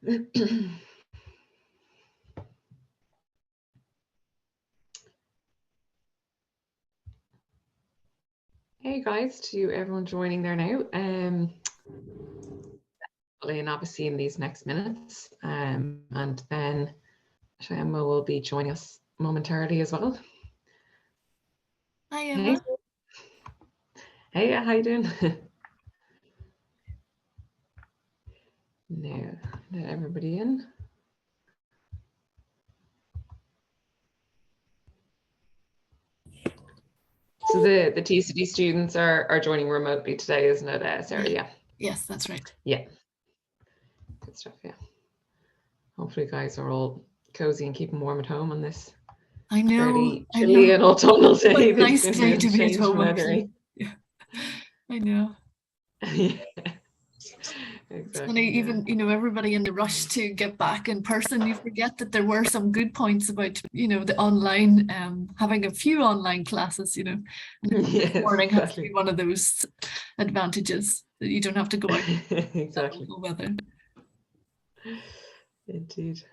Hey guys, to everyone joining there now. And obviously in these next minutes, and then Shyama will be joining us momentarily as well. Hi Emma. Hey, how you doing? Now, let everybody in. So the TCD students are joining remotely today, isn't it, Sarah? Yeah. Yes, that's right. Yeah. Good stuff, yeah. Hopefully you guys are all cozy and keeping warm at home on this fairly chilly and autumnal day. It's nice day to be at home, actually. Yeah. I know. Yeah. Exactly, it's funny, even, everybody in the rush to get back in person, you forget that there were some good points about, the online, having a few online classes, and this morning has to be one of those advantages that you don't have to go out exactly. in weather. Indeed.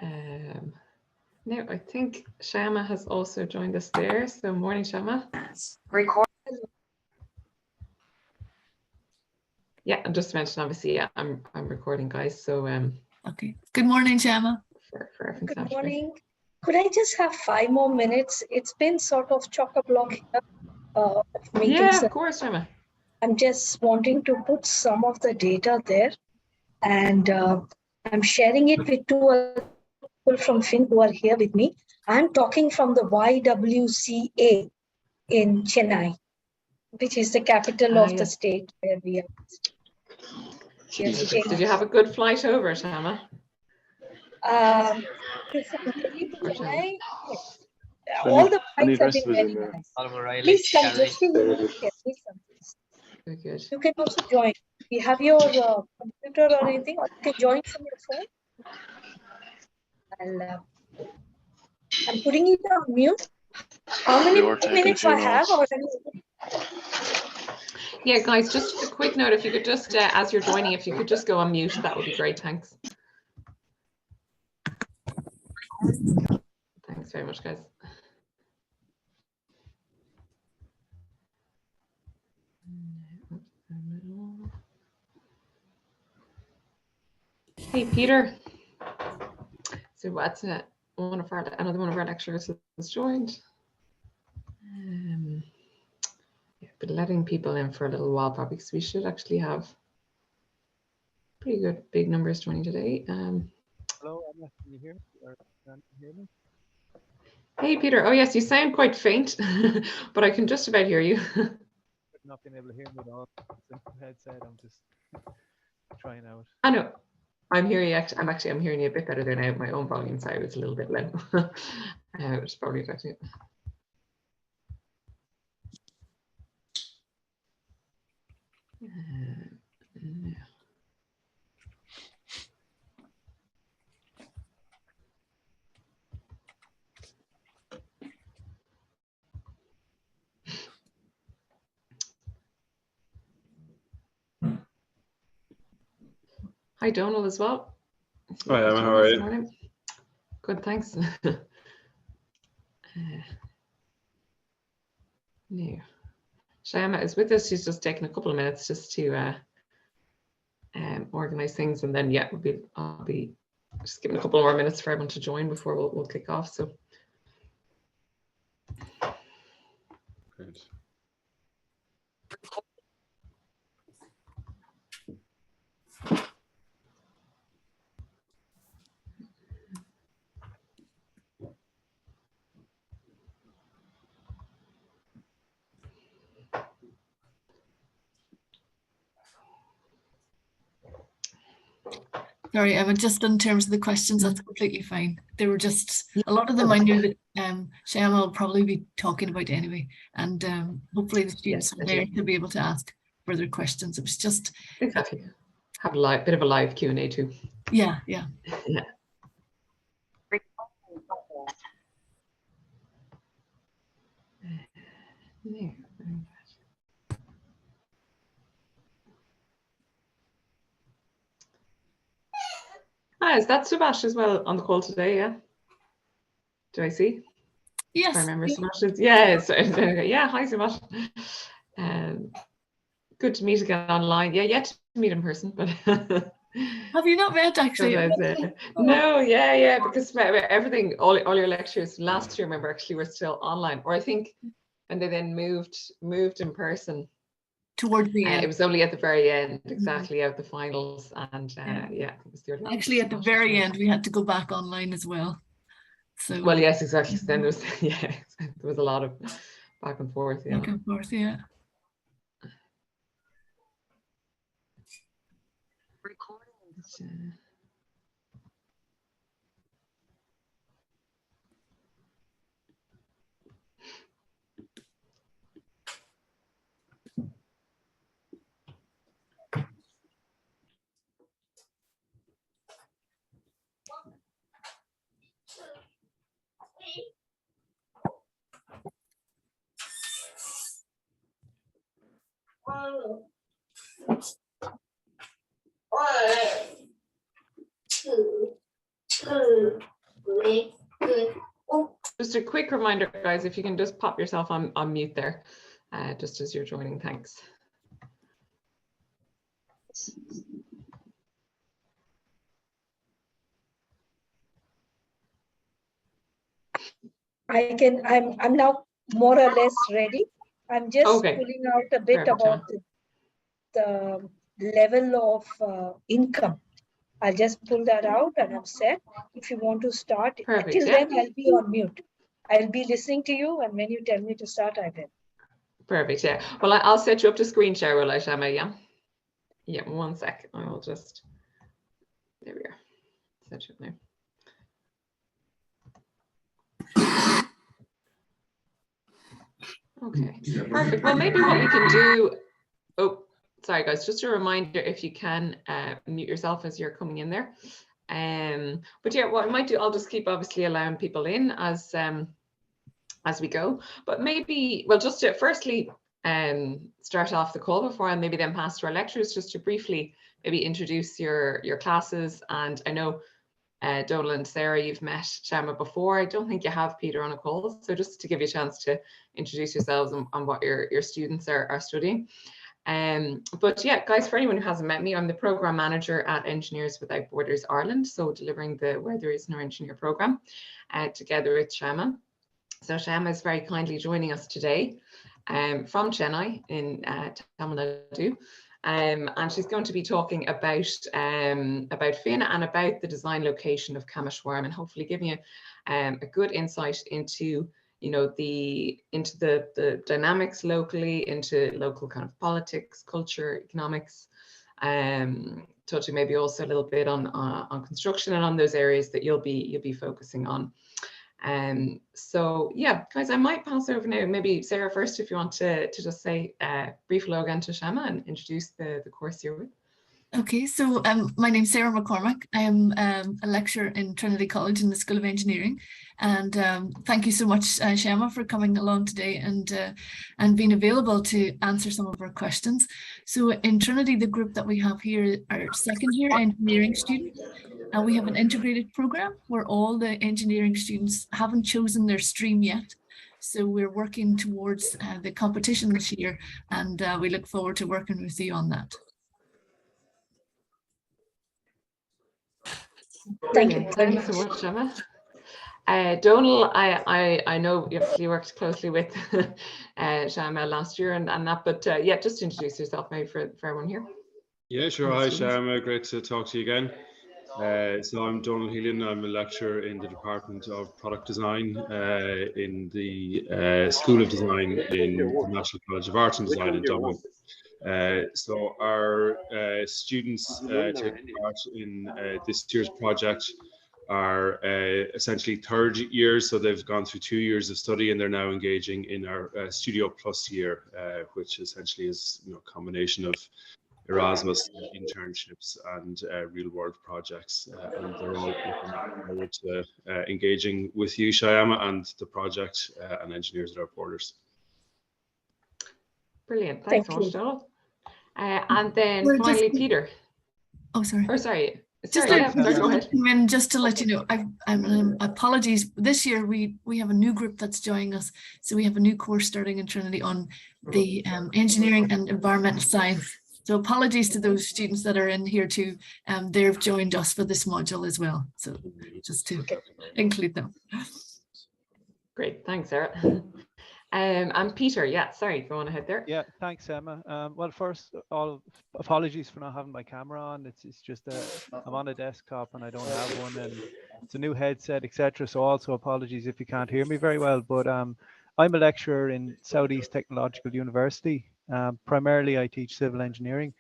Now, I think Shyama has also joined us there. So morning, Shyama. Record. Yeah, and just to mention, obviously, yeah, I'm recording, guys. So okay. Good morning, Shyama. Good morning. Could I just have 5 more minutes? It's been sort of chock-a-block here of meetings. Yeah, of course, Shyama. I'm just wanting to put some of the data there, and I'm sharing it with 2 people from Fin who are here with me. I'm talking from the YWCA in Chennai, which is the capital of the state where we are. Did you have a good flight over, Shyama? Chennai, all the flights have been very nice. Please come, just please come. Good. You can also join. We have your computer or anything, or you can join from your phone. I'm putting it on mute. How many minutes I have? Yeah, guys, just a quick note. If you could just, as you're joining, if you could just go on mute, that would be great. Thanks. Thanks very much, guys. Hey, Peter. So what's another one of our lecturers has joined. Yeah, but letting people in for a little while probably, because we should actually have pretty good big numbers joining today. Hello, Emma, can you hear me? Or can you hear me? Hey, Peter. Oh, yes, you sound quite faint, but I can just about hear you. Not being able to hear me at all. Simple headset. I'm just trying out. I know. I'm hearing you. I'm hearing you a bit better there now. My own volume side was a little bit low. It's probably affecting it. Yeah. Hi, Donald, as well. Hi, Emma. How are you? Morning. Good, thanks. No. Shyama is with us. She's just taking a couple of minutes just to organize things, and then I'll be just giving a couple more minutes for everyone to join before we'll kick off. So. Great. Sorry, Emma, just in terms of the questions, that's completely fine. They were just, a lot of them I knew that Shyama will probably be talking about anyway. And hopefully the students are there to be able to ask further questions. It was just... Exactly. Have a bit of a live Q&A too. Yeah. Yeah. Yeah. is that Subhash as well on the call today? Yeah. Do I see? Yes. If I remember Subhash. Yeah. Yeah. Hi, Subhash. Good to meet again online. Yeah, yet to meet in person, but. Have you not met actually? No, yeah, because everything, all your lectures last year, remember, actually were still online, or I think, and they then moved in person. Towards the end. It was only at the very end, exactly, out the finals, and yeah, it was the early actually at the very end we had to go back online as well. So. Well, yes, exactly. So then there was there was a lot of back and forth. Yeah. Back and forth, yeah. Recording. Just a quick reminder, guys, if you can just pop yourself on mute there, just as you're joining. Thanks. I'm now more or less ready. I'm just pulling out a bit about the level of income. I'll just pull that out and I'm set. If you want to start, till then I'll be on mute. I'll be listening to you, and when you tell me to start, I will. Perfect, yeah. Well, I'll set you up to screen share, will I, Shyama? Yeah. Yeah, 1 sec. I will just, there we are. Set you up now. Okay, perfect. Well, maybe what we can do, oh, sorry guys, just a reminder, if you can mute yourself as you're coming in there. But yeah, what I might do, I'll just keep obviously allowing people in as we go. But maybe, well, just to firstly start off the call before I maybe then pass to our lecturers, just to briefly maybe introduce your classes. And I know Donal and Sarah, you've met Shyama before. I don't think you have Peter on a call. So just to give you a chance to introduce yourselves on what your students are studying. But yeah, guys, for anyone who hasn't met me, I'm the program manager at Engineers Without Borders Ireland. So delivering the Where There Is No Engineer program together with Shyama. So Shyama is very kindly joining us today from Chennai in Tamil Nadu. And she's going to be talking about FIN and about the design location of Kameswaram, and hopefully giving you a good insight into the dynamics locally, into local kind of politics, culture, economics, touching maybe also a little bit on construction and on those areas that you'll be focusing on. So yeah, guys, I might pass over now. Maybe Sarah first, if you want to just say a brief hello again to Shyama and introduce the course you're with. Okay, so my name's Sarah McCormack. I am a lecturer in Trinity College in the School of Engineering, and thank you so much, Shyama, for coming along today and being available to answer some of our questions. So in Trinity, the group that we have here are second year engineering students, and we have an integrated program where all the engineering students haven't chosen their stream yet. So we're working towards the competition this year, and we look forward to working with you on that. Thank you. Thanks so much, Shyama. Donal, I know you obviously worked closely with Shyama last year and that, but yeah, just introduce yourself maybe for everyone here. Yeah, sure. Hi, Shyama. Great to talk to you again. So I'm Donal Healan. I'm a lecturer in the Department of Product Design in the School of Design in the National College of Art and Design in Dublin. So our students taking part in this year's project are essentially third years, so they've gone through 2 years of study and they're now engaging in our Studio Plus year, which essentially is a combination of Erasmus internships and real-world projects, and they're all looking forward to engaging with you, Shyama, and the project and Engineers Without Borders. Brilliant, thanks so much, Donal. And then finally, Peter. Oh, sorry. Or sorry. Just Sorry, like, go ahead. just to let you know, apologies. This year we have a new group that's joining us. So we have a new course starting in Trinity on the engineering and environmental science. So apologies to those students that are in here too. They've joined us for this module as well. So just to include them. Great, thanks, Sarah. And Peter, yeah, sorry, go on ahead there. Yeah, thanks, Emma. Well, first, all apologies for not having my camera on. It's just I'm on a desktop and I don't have one, and it's a new headset, etc. So also apologies if you can't hear me very well. But I'm a lecturer in Southeast Technological University. Primarily, I teach civil engineering,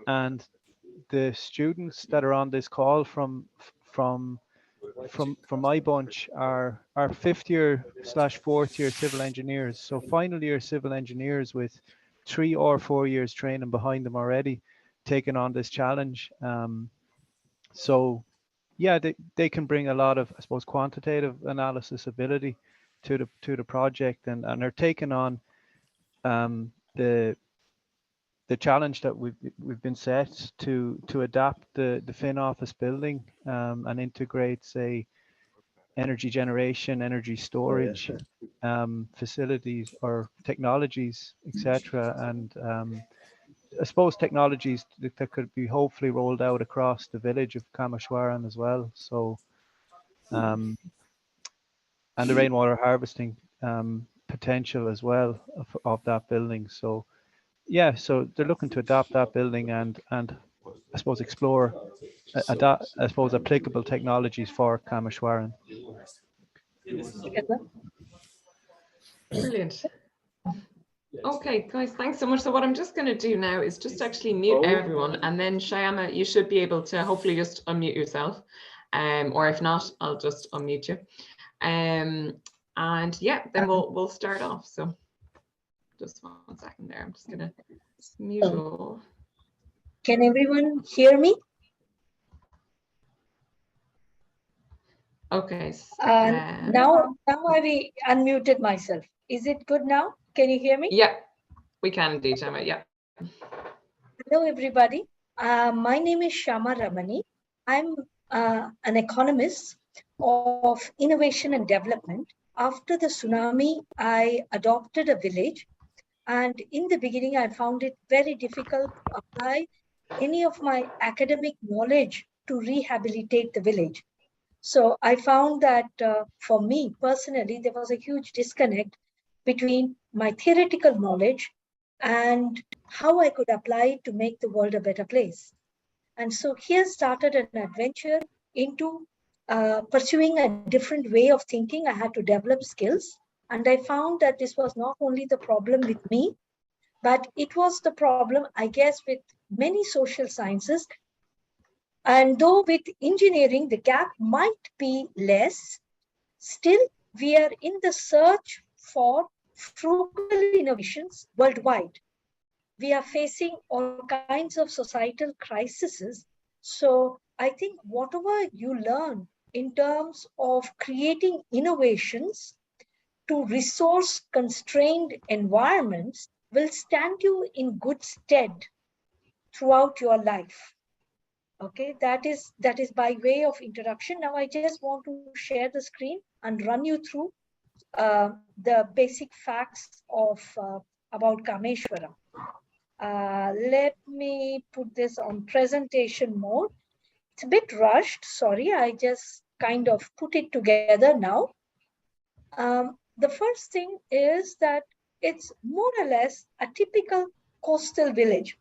and the students that are on this call from my bunch are 5th year / 4th year civil engineers. So final year civil engineers with 3 or 4 years training behind them already, taking on this challenge. So yeah, they can bring a lot of, I suppose, quantitative analysis ability to the project, and are taking on the challenge that we've been set to adapt the Finn office building and integrate, say, energy generation, energy storage facilities or technologies, etc. And I suppose technologies that could be hopefully rolled out across the village of Kameswaram as well. So, and the rainwater harvesting potential as well of that building. So, yeah, so they're looking to adapt that building and I suppose explore applicable technologies for Kameswaram. Brilliant. Okay, guys, thanks so much. So what I'm just going to do now is just actually mute everyone, and then Shyama, you should be able to hopefully just unmute yourself, or if not, I'll just unmute you. And yeah, then we'll start off. So just 1 second there. I'm just going to mute all. Can everyone hear me? Okay. Now I unmuted myself. Is it good now? Can you hear me? Yeah, we can indeed, Shyama. Yeah. Hello, everybody. My name is Shyama Ramani. I'm an economist of innovation and development. After the tsunami, I adopted a village. And in the beginning, I found it very difficult to apply any of my academic knowledge to rehabilitate the village. So I found that for me personally, there was a huge disconnect between my theoretical knowledge and how I could apply it to make the world a better place. And so here started an adventure into pursuing a different way of thinking. I had to develop skills. And I found that this was not only the problem with me, but it was the problem, I guess, with many social sciences. And though with engineering, the gap might be less, still we are in the search for frugal innovations worldwide. We are facing all kinds of societal crises. So I think whatever you learn in terms of creating innovations to resource constrained environments will stand you in good stead throughout your life. Okay, that is by way of introduction. Now I just want to share the screen and run you through the basic facts of about Kameswaram. Let me put this on presentation mode. It's a bit rushed, sorry, I just kind of put it together now. The first thing is that it's more or less a typical coastal village.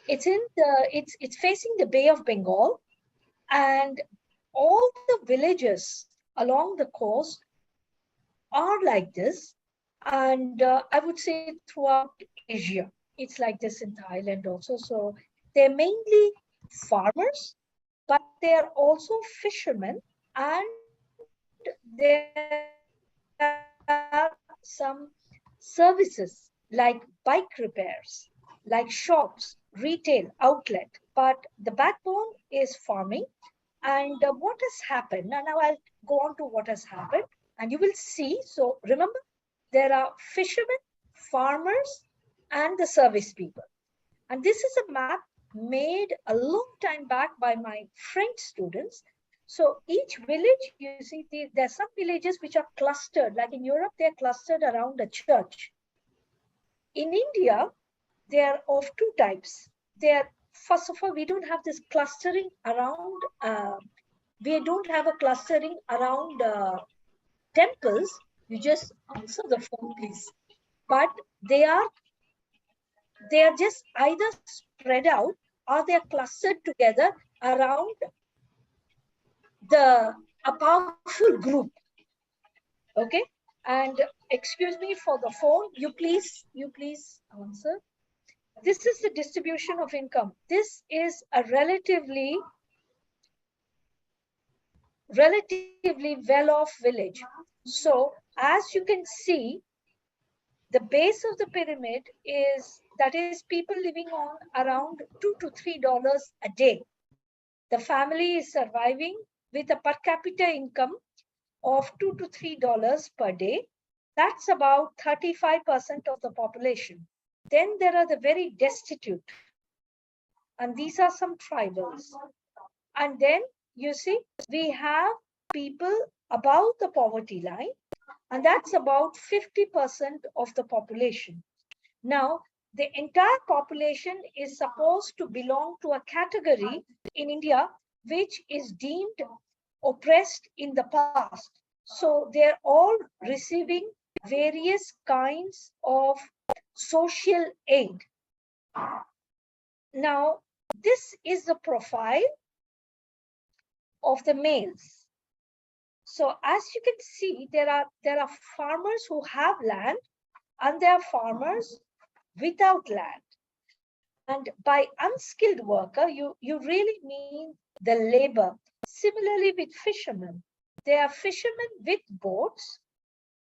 It's facing the Bay of Bengal, and all the villages along the coast are like this. And I would say throughout Asia, it's like this in Thailand also. So they're mainly farmers, but they're also fishermen, and there are some services like bike repairs, like shops, retail outlet, but the backbone is farming. And what has happened, and now I'll go on to what has happened, and you will see. So remember, there are fishermen, farmers, and the service people. And this is a map made a long time back by my French students. So each village, you see, there are some villages which are clustered, like in Europe, they're clustered around a church. In India, they are of two types. They are, first of all, we don't have this clustering around, we don't have a clustering around temples. You just answer the phone, please. But they are just either spread out or they are clustered together around a powerful group. Okay, and excuse me for the phone. You please answer. This is the distribution of income. This is a relatively well-off village. So as you can see, the base of the pyramid is, that is, people living on around $2 to $3 a day. The family is surviving with a per capita income of $2 to $3 per day. That's about 35% of the population. Then there are the very destitute. And these are some tribals. And then you see, we have people above the poverty line, and that's about 50% of the population. Now, the entire population is supposed to belong to a category in India which is deemed oppressed in the past. So they're all receiving various kinds of social aid. Now, this is the profile of the males. So as you can see, there are farmers who have land and there are farmers without land. And by unskilled worker, you really mean the labor. Similarly with fishermen, there are fishermen with boats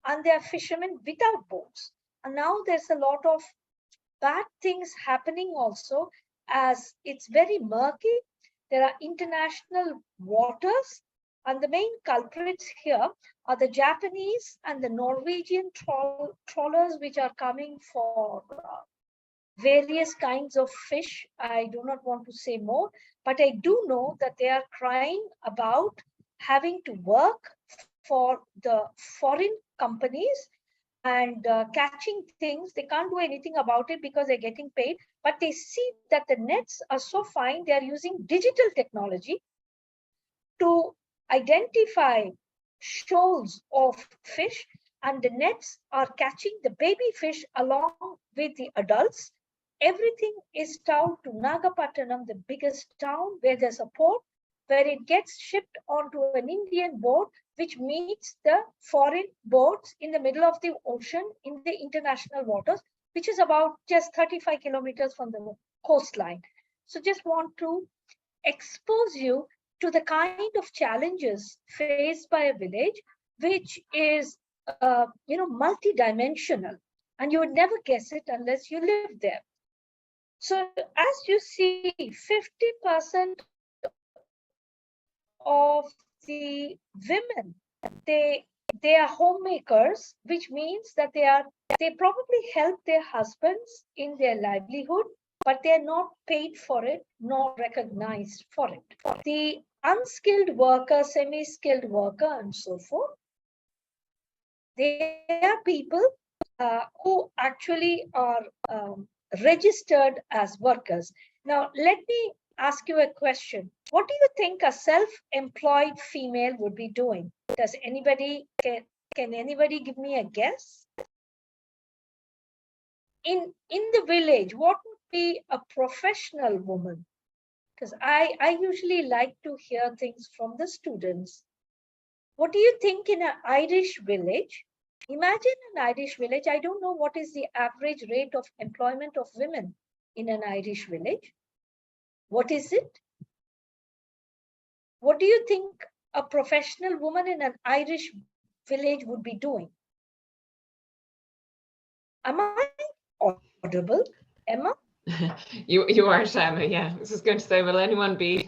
and there are fishermen without boats. And now there's a lot of bad things happening also, as it's very murky. There are international waters, and the main culprits here are the Japanese and the Norwegian trawlers, which are coming for various kinds of fish. I do not want to say more, but I do know that they are crying about having to work for the foreign companies and catching things. They can't do anything about it because they're getting paid, but they see that the nets are so fine. They are using digital technology to identify shoals of fish, and the nets are catching the baby fish along with the adults. Everything is towed to Nagapattinam, the biggest town, where there's a port, where it gets shipped onto an Indian boat, which meets the foreign boats in the middle of the ocean in the international waters, which is about just 35 kilometers from the coastline. So just want to expose you to the kind of challenges faced by a village, which is multidimensional, and you would never guess it unless you live there. So as you see, 50% of the women, they are homemakers, which means that they probably help their husbands in their livelihood, but they're not paid for it, nor recognized for it. The unskilled worker, semi-skilled worker, and so forth, they are people who actually are registered as workers. Now, let me ask you a question. What do you think a self-employed female would be doing? Does anybody, can anybody give me a guess? In the village, what would be a professional woman? Because I usually like to hear things from the students. What do you think in an Irish village? Imagine an Irish village. I don't know what is the average rate of employment of women in an Irish village. What is it? What do you think a professional woman in an Irish village would be doing? Am I audible, Emma? You are, Shyama, yeah. I was just going to say, will anyone be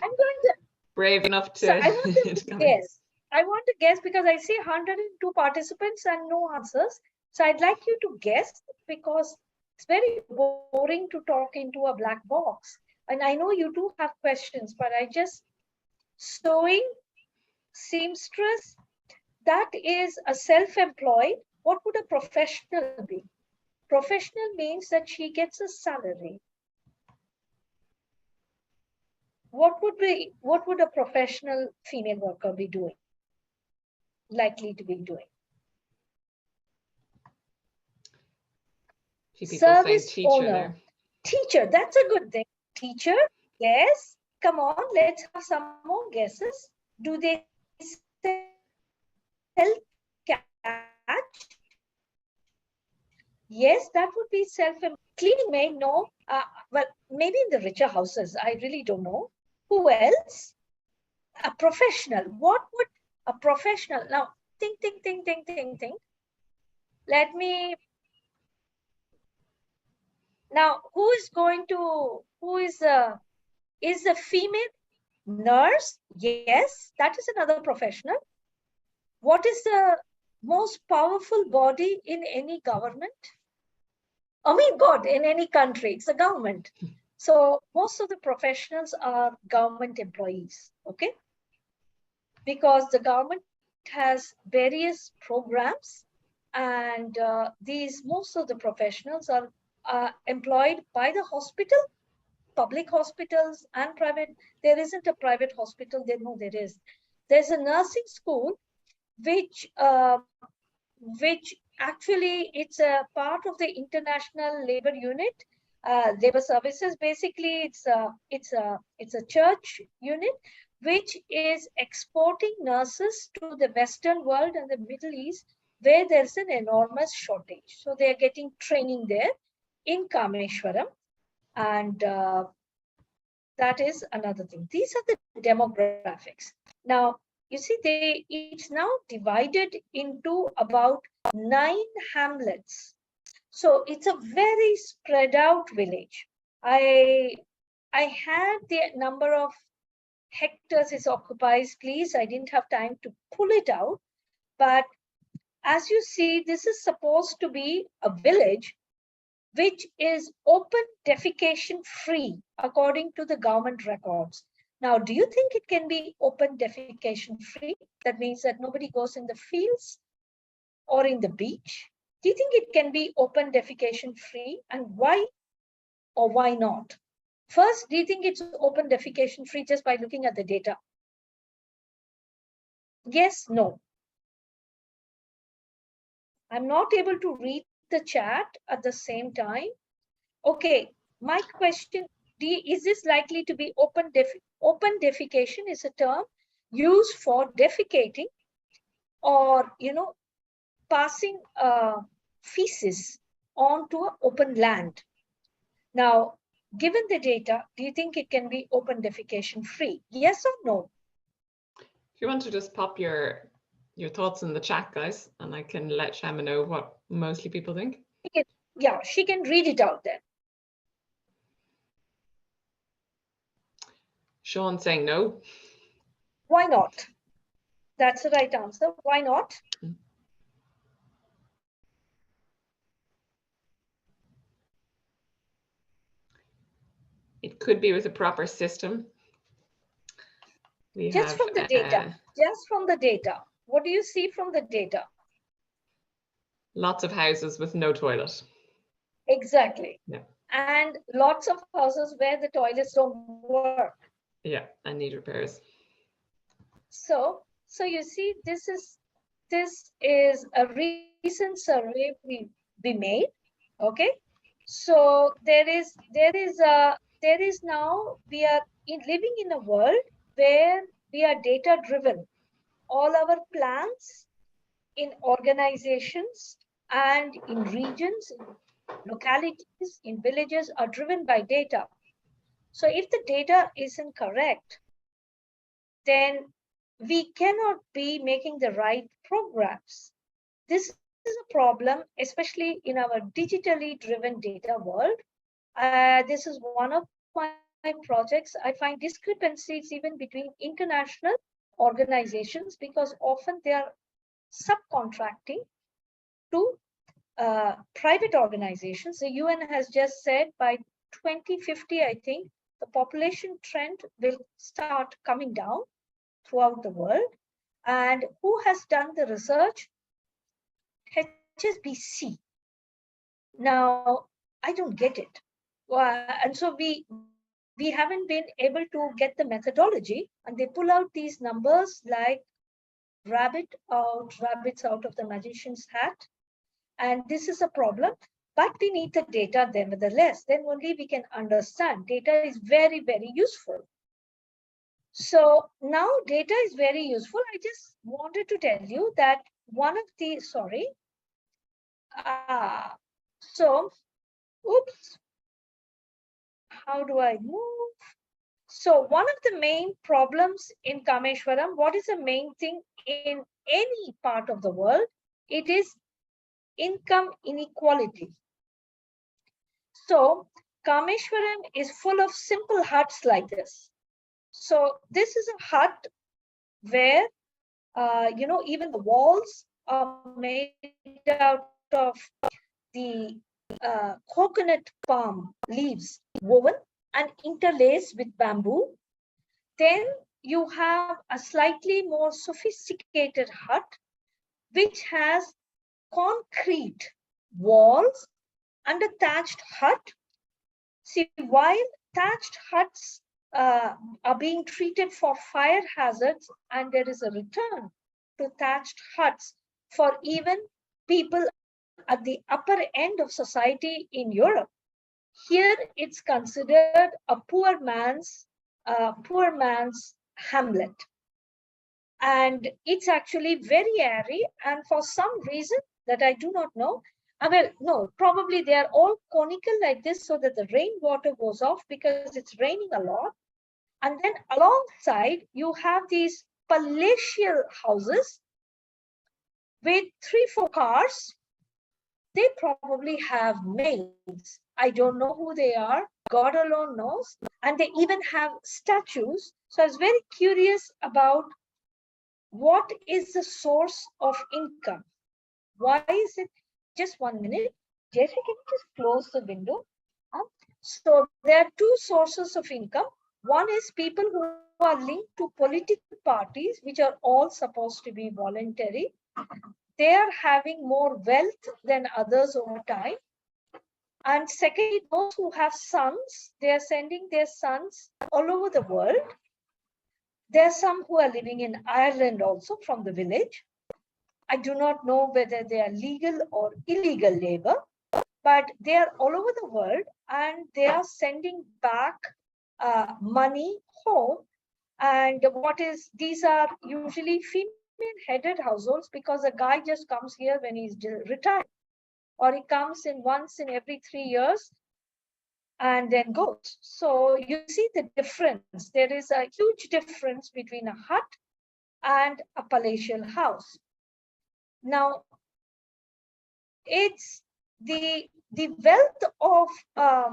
brave enough to, so I want to guess. I want to guess because I see 102 participants and no answers. So I'd like you to guess, because it's very boring to talk into a black box. and I know you do have questions, but I just, sewing, seamstress, that is a self-employed. What would a professional be? Professional means that she gets a salary. What would a professional female worker be doing? Likely to be doing? Service owner. Teacher, that's a good thing. Teacher, yes. Come on, let's have some more guesses. Do they sell catch? Yes, that would be self-employed. Cleaning maid, no. Well, maybe in the richer houses, I really don't know. Who else? A professional. What would a professional? Now, think. Let me. Now, who is a female nurse? Yes, that is another professional. What is the most powerful body in any government? I mean, God, in any country, it's a government. So most of the professionals are government employees, okay? Because the government has various programs, and most of the professionals are employed by the hospital, public hospitals and private. There isn't a private hospital there. No, there is. There's a nursing school which actually it's a part of the International Labor Unit, labor services. Basically, it's a church unit which is exporting nurses to the Western world and the Middle East, where there's an enormous shortage. So they are getting training there in Kameswaram, and that is another thing. These are the demographics. Now, you see, it's now divided into about 9 hamlets. So it's a very spread out village. I had the number of hectares it occupies, please. I didn't have time to pull it out. But as you see, this is supposed to be a village which is open defecation free according to the government records. Now, do you think it can be open defecation free? That means that nobody goes in the fields or in the beach. Do you think it can be open defecation free, and why or why not? First, do you think it's open defecation free just by looking at the data? Yes, no. I'm not able to read the chat at the same time. Okay, my question, is this likely to be open defecation is a term used for defecating or, passing feces onto an open land. Now, given the data, do you think it can be open defecation free? Yes or no? If you want to just pop your thoughts in the chat, guys, and I can let Shyama know what mostly people think. Yeah, she can read it out then. Sean saying no. Why not? That's the right answer. Why not? It could be with a proper system. Just from the data. What do you see from the data? Lots of houses with no toilet. Exactly. Yeah. And lots of houses where the toilets don't work. Yeah, and need repairs. So you see, this is a recent survey we made. Okay. So there is now, we are living in a world where we are data driven. All our plans in organizations and in regions, in localities, in villages are driven by data. So if the data isn't correct, then we cannot be making the right programs. This is a problem, especially in our digitally driven data world. This is one of my projects. I find discrepancies even between international organizations because often they are subcontracting to private organizations. The UN has just said by 2050, I think, the population trend will start coming down throughout the world. And who has done the research? HSBC. Now, I don't get it. And so we haven't been able to get the methodology, and they pull out these numbers like rabbits out of the magician's hat. And this is a problem, but we need the data nevertheless. Then only we can understand. Data is very, very useful. So now data is very useful. I just wanted to tell you that one of the, oops, how do I move? So one of the main problems in Kameswaram, what is the main thing in any part of the world? It is income inequality. So Kameswaram is full of simple huts like this. So this is a hut where, even the walls are made out of the coconut palm leaves woven and interlaced with bamboo. Then you have a slightly more sophisticated hut, which has concrete walls and a thatched hut. See, while thatched huts are being treated for fire hazards, and there is a return to thatched huts for even people at the upper end of society in Europe. Here it's considered a poor man's hamlet. And it's actually very airy, and for some reason that I do not know, probably they are all conical like this so that the rainwater goes off because it's raining a lot. And then alongside, you have these palatial houses with 3-4 cars. They probably have maids. I don't know who they are. God alone knows. And they even have statues. So I was very curious about what is the source of income. Why is it? Just 1 minute. Jeffrey, can you just close the window? So there are 2 sources of income. One is people who are linked to political parties, which are all supposed to be voluntary. They are having more wealth than others over time. And secondly, those who have sons, they are sending their sons all over the world. There are some who are living in Ireland also from the village. I do not know whether they are legal or illegal labor, but they are all over the world and they are sending back money home. And these are usually female-headed households because a guy just comes here when he's retired, or he comes in once in every 3 years and then goes. So you see the difference. There is a huge difference between a hut and a palatial house. Now, it's the wealth of a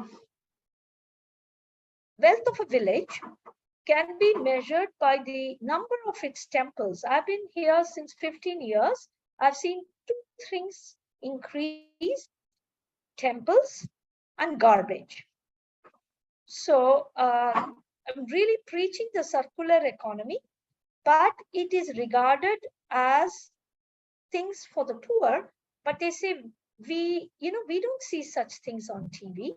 village can be measured by the number of its temples. I've been here since 15 years. I've seen 2 things increase: temples and garbage. So I'm really preaching the circular economy, but it is regarded as things for the poor. But they say, we don't see such things on TV.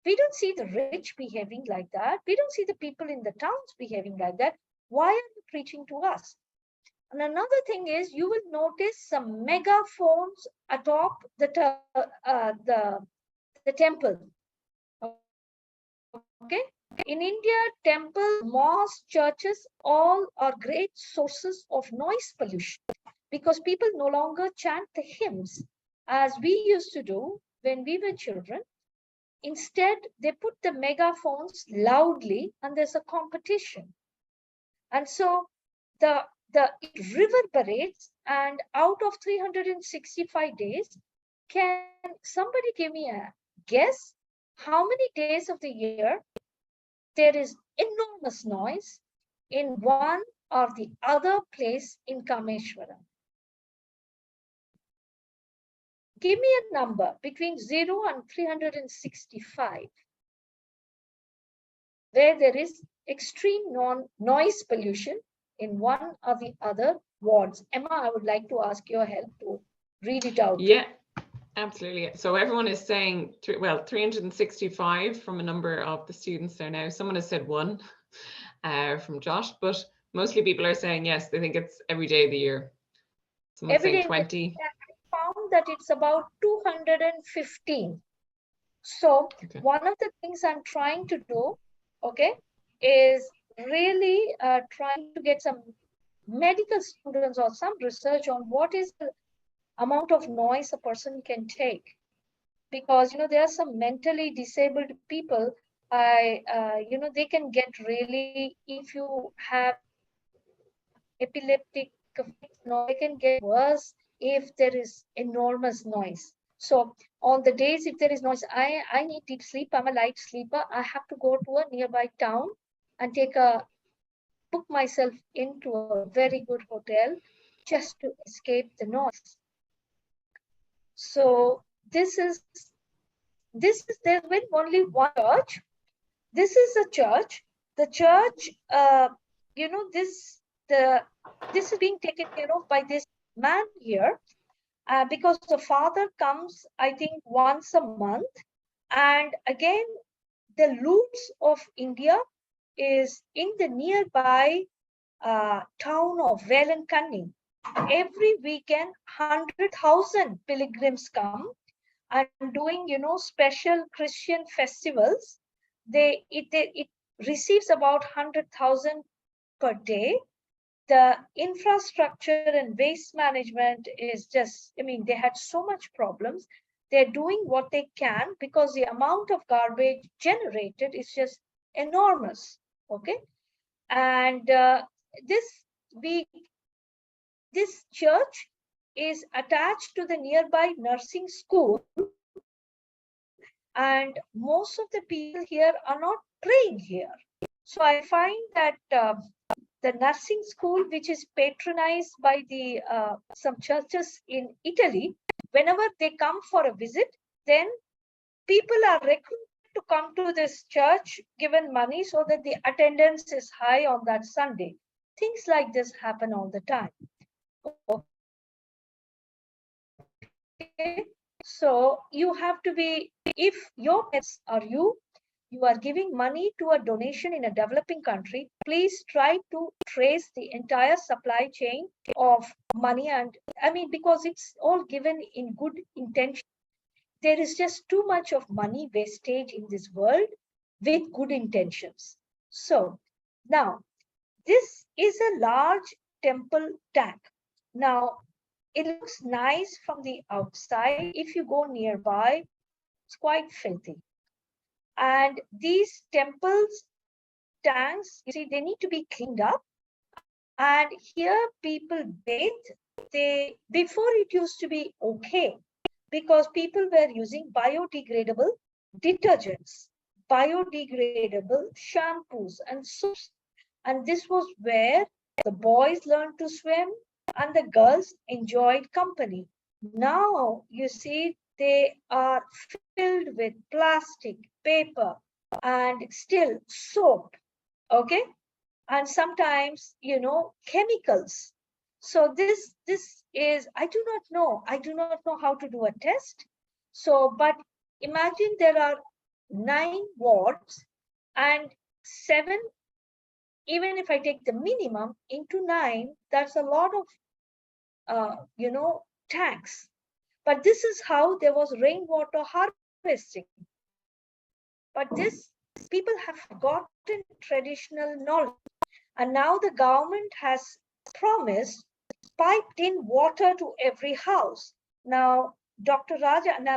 We don't see the rich behaving like that. We don't see the people in the towns behaving like that. Why are you preaching to us? And another thing is, you will notice some megaphones atop the temple. Okay. In India, temples, mosques, churches, all are great sources of noise pollution because people no longer chant the hymns as we used to do when we were children. Instead, they put the megaphones loudly and there's a competition. And so it reverberates, and out of 365 days, can somebody give me a guess how many days of the year there is enormous noise in one or the other place in Kameswaram? Give me a number between 0 and 365. where there is extreme noise pollution in one or the other wards. Emma, I would like to ask your help to read it out. Yeah, absolutely. So everyone is saying, well, 365 from a number of the students there now. Someone has said 1 from Josh, but mostly people are saying yes, they think it's every day of the year. Someone's saying 20. I found that it's about 215. So Okay. one of the things I'm trying to do, okay, is really trying to get some medical students or some research on what is the amount of noise a person can take. Because, you know, there are some mentally disabled people, you know, they can get really, if you have epileptic, they can get worse if there is enormous noise. So on the days if there is noise, I need deep sleep. I'm a light sleeper. I have to go to a nearby town and book myself into a very good hotel just to escape the noise. So there's been only one church. This is a church. The church, you know, this is being taken care of by this man here, because the father comes, I think, once a month. And again, the Loots of India is in the nearby town of Velankanni. Every weekend, 100,000 pilgrims come and doing, you know, special Christian festivals. It receives about 100,000 per day. The infrastructure and waste management is just, I mean, they had so much problems. They're doing what they can because the amount of garbage generated is just enormous. Okay. And this church is attached to the nearby nursing school. And most of the people here are not praying here. So I find that the nursing school, which is patronized by the some churches in Italy, whenever they come for a visit, then people are recruited to come to this church, given money so that the attendance is high on that Sunday. Things like this happen all the time. Okay. So you have to be, if your pets are you are giving money to a donation in a developing country, please try to trace the entire supply chain of money. And I mean, because it's all given in good intention. There is just too much of money wastage in this world with good intentions. So now, this is a large temple tank. Now, it looks nice from the outside. If you go nearby, it's quite filthy. And these temples, tanks, you see, they need to be cleaned up. And here people bathe. Before it used to be okay because people were using biodegradable detergents, biodegradable shampoos and soaps. And this was where the boys learned to swim and the girls enjoyed company. Now, you see, they are filled with plastic, paper, and still soap, okay? And sometimes, you know, chemicals. So this is, I do not know how to do a test. So, but imagine there are 9 wards and 7, even if I take the minimum into 9, that's a lot of, you know, tanks. But this is how there was rainwater harvesting. But this, people have forgotten traditional knowledge. And now the government has promised piped in water to every house. Now, Dr. Raja and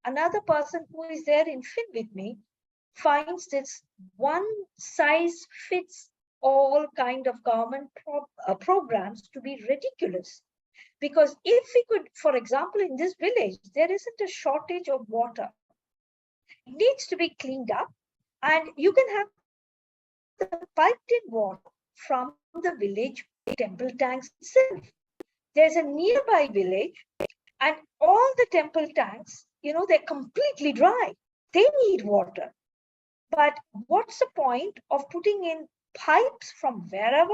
another person who is there in Fin with me finds this one size fits all kind of government programs to be ridiculous. Because if we could, for example, in this village, there isn't a shortage of water. It needs to be cleaned up, and you can have the piped in water from the village temple tanks itself. There's a nearby village, and all the temple tanks, you know, they're completely dry. They need water. But what's the point of putting in pipes from wherever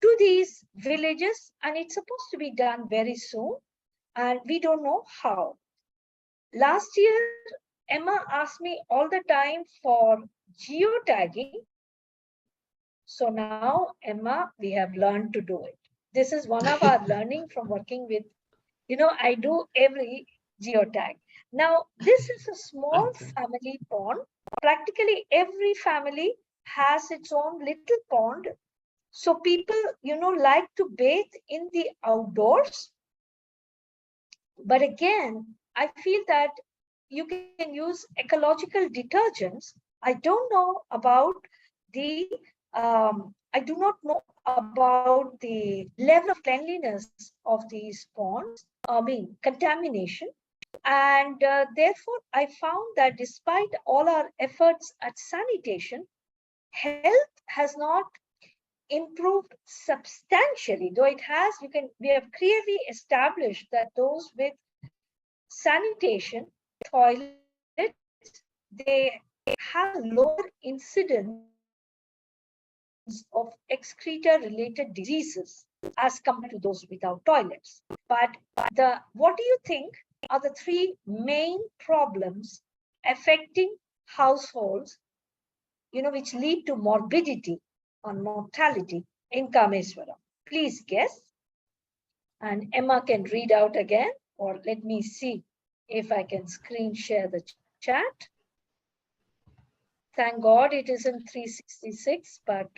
to these villages? And it's supposed to be done very soon, and we don't know how. Last year, Emma asked me all the time for geotagging. So now, Emma, we have learned to do it. This is one of our learning from working with, I do every geotag. Now, this is a small family pond. Practically every family has its own little pond. So people, like to bathe in the outdoors. But again, I feel that you can use ecological detergents. I don't know about the, I do not know about the level of cleanliness of these ponds, contamination. And therefore, I found that despite all our efforts at sanitation, health has not improved substantially, though it has. We have clearly established that those with sanitation toilets, they have lower incidence of excreta-related diseases as compared to those without toilets. But what do you think are the three main problems affecting households, which lead to morbidity and mortality in Kameswaram? Please guess. And Emma can read out again, or let me see if I can screen share the chat. Thank God it isn't 366, but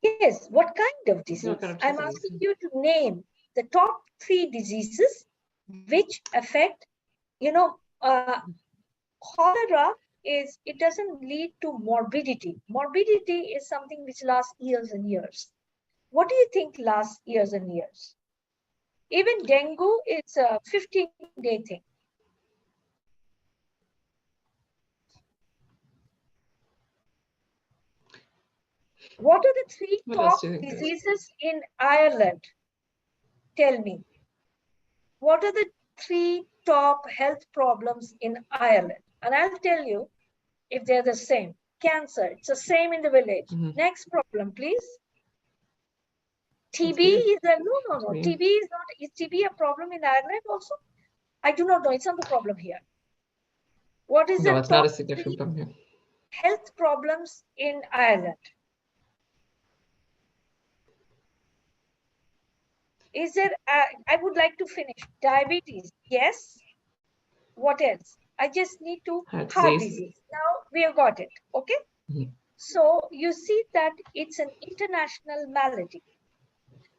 yes, what kind of disease? I'm asking you to name the top 3 diseases which affect, cholera it doesn't lead to morbidity. Morbidity is something which lasts years and years. What do you think lasts years and years? Even dengue is a 15-day thing. What are the 3 top diseases in Ireland? Tell me. What are the 3 top health problems in Ireland? And I'll tell you if they're the same. Cancer, it's the same in the village. Next problem, please. TB is a, no. TB is not, is TB a problem in Ireland also? I do not know, it's not the problem here. What is the it's not a significant problem here. Health problems in Ireland? Is there, I would like to finish. Diabetes, yes. What else? I just need to, heart disease. Now we have got it, okay? So you see that it's an international malady.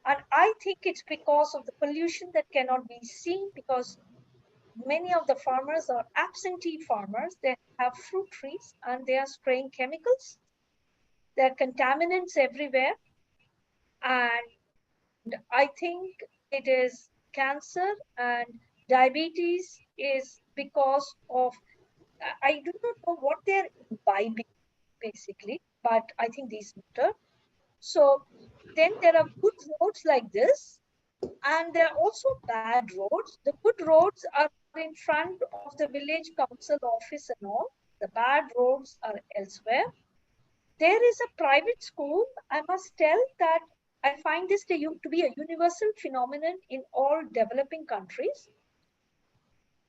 And I think it's because of the pollution that cannot be seen, because many of the farmers are absentee farmers. They have fruit trees and they are spraying chemicals. There are contaminants everywhere. And I think it is cancer, and diabetes is because of, I do not know what they're imbibing basically, but I think these matter. So then there are good roads like this, and there are also bad roads. The good roads are in front of the village council office and all. The bad roads are elsewhere. There is a private school. I must tell that I find this to be a universal phenomenon in all developing countries.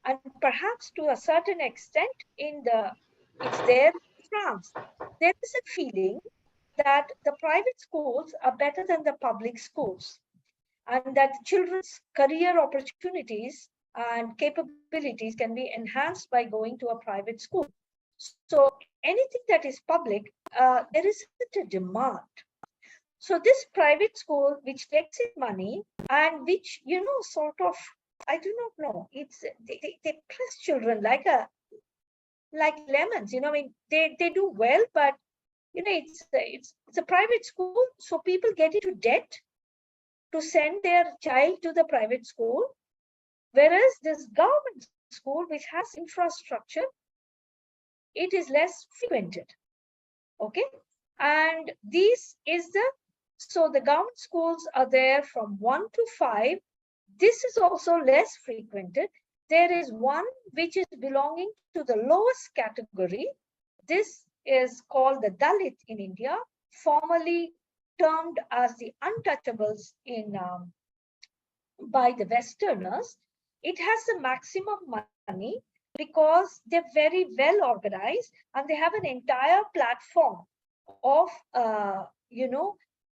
And perhaps to a certain extent it's there in France. There is a feeling that the private schools are better than the public schools, and that children's career opportunities and capabilities can be enhanced by going to a private school. So anything that is public, there isn't a demand. So this private school, which takes in money and which, sort of, I do not know, it's they press children like lemons, they do well, but it's a private school, so people get into debt to send their child to the private school, whereas this government school, which has infrastructure, it is less frequented. Okay, and so the government schools are there from 1 to 5. This is also less frequented. there is one which is belonging to the lowest category. This is called the Dalit in India, formerly termed as the untouchables in by the Westerners. It has the maximum money because they're very well organized and they have an entire platform of,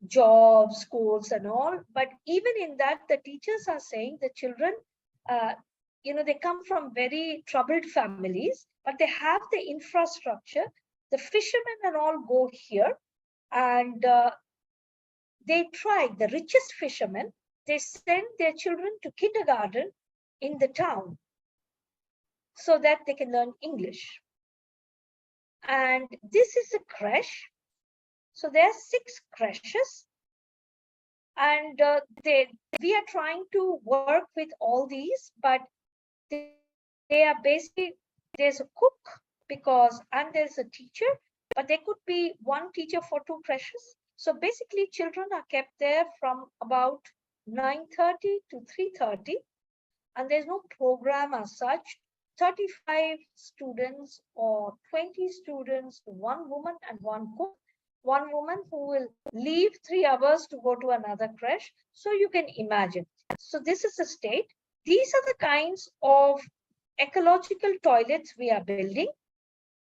jobs, schools and all. But even in that, the teachers are saying the children, they come from very troubled families, but they have the infrastructure. The fishermen and all go here, and they try, the richest fishermen, they send their children to kindergarten in the town so that they can learn English. And this is a creche. So there are 6 creches. And we are trying to work with all these, but they are basically, there's a cook and there's a teacher, but there could be one teacher for 2 creches. So basically children are kept there from about 9:30 to 3:30, and there's no program as such. 35 students or 20 students, 1 woman and 1 cook. 1 woman who will leave 3 hours to go to another creche. So you can imagine. So this is the state. These are the kinds of ecological toilets we are building.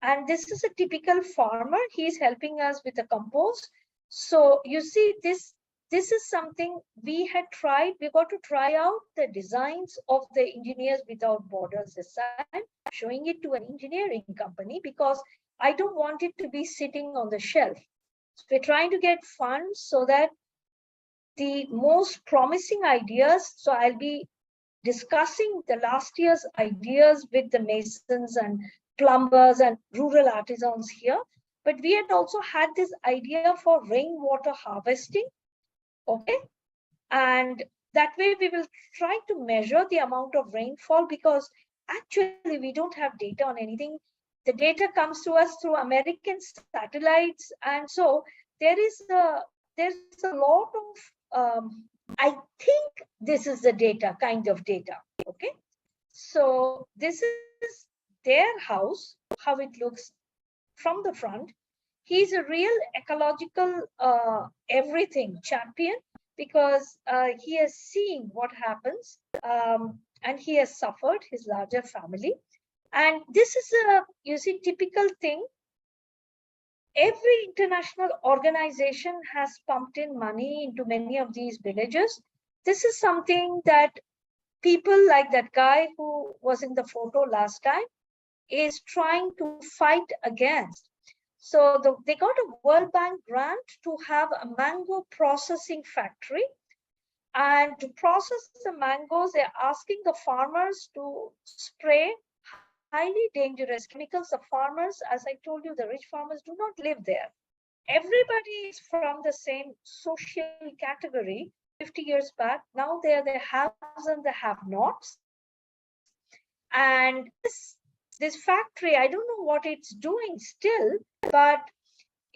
And this is a typical farmer. He's helping us with the compost. So you see, this is something we had tried. We got to try out the designs of the Engineers Without Borders this time, showing it to an engineering company because I don't want it to be sitting on the shelf. So we're trying to get funds so that the most promising ideas, so I'll be discussing the last year's ideas with the masons and plumbers and rural artisans here. But we had also had this idea for rainwater harvesting. Okay. And that way we will try to measure the amount of rainfall because actually we don't have data on anything. The data comes to us through American satellites. And so there's a lot of, I think this is the data, kind of data. Okay. So this is their house, how it looks from the front. He's a real ecological everything champion because he has seen what happens and he has suffered his larger family. And this is a, typical thing. Every international organization has pumped in money into many of these villages. This is something that people like that guy who was in the photo last time is trying to fight against. So they got a World Bank grant to have a mango processing factory. And to process the mangoes, they're asking the farmers to spray highly dangerous chemicals. The farmers, as I told you, the rich farmers do not live there. Everybody is from the same social category 50 years back. Now they are the haves and the have-nots. And this factory, I don't know what it's doing still, but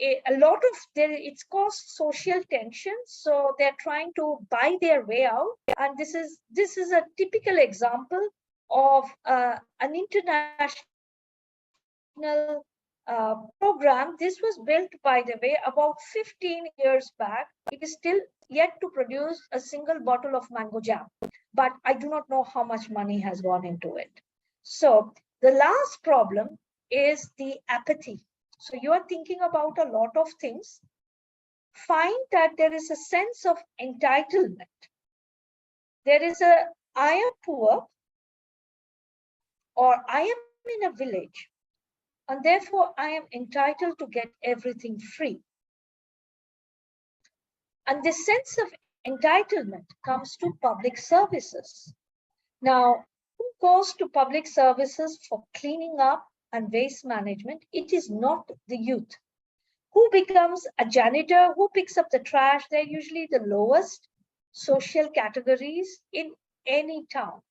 a lot of it's caused social tension. So they're trying to buy their way out. And this is a typical example of an international program. This was built, by the way, about 15 years back. It is still yet to produce a single bottle of mango jam, but I do not know how much money has gone into it. So the last problem is the apathy. So you are thinking about a lot of things. Find that there is a sense of entitlement. There is I am poor, or I am in a village, and therefore I am entitled to get everything free. And this sense of entitlement comes to public services. Now, who goes to public services for cleaning up and waste management? It is not the youth. Who becomes a janitor? Who picks up the trash? They're usually the lowest social categories in any town,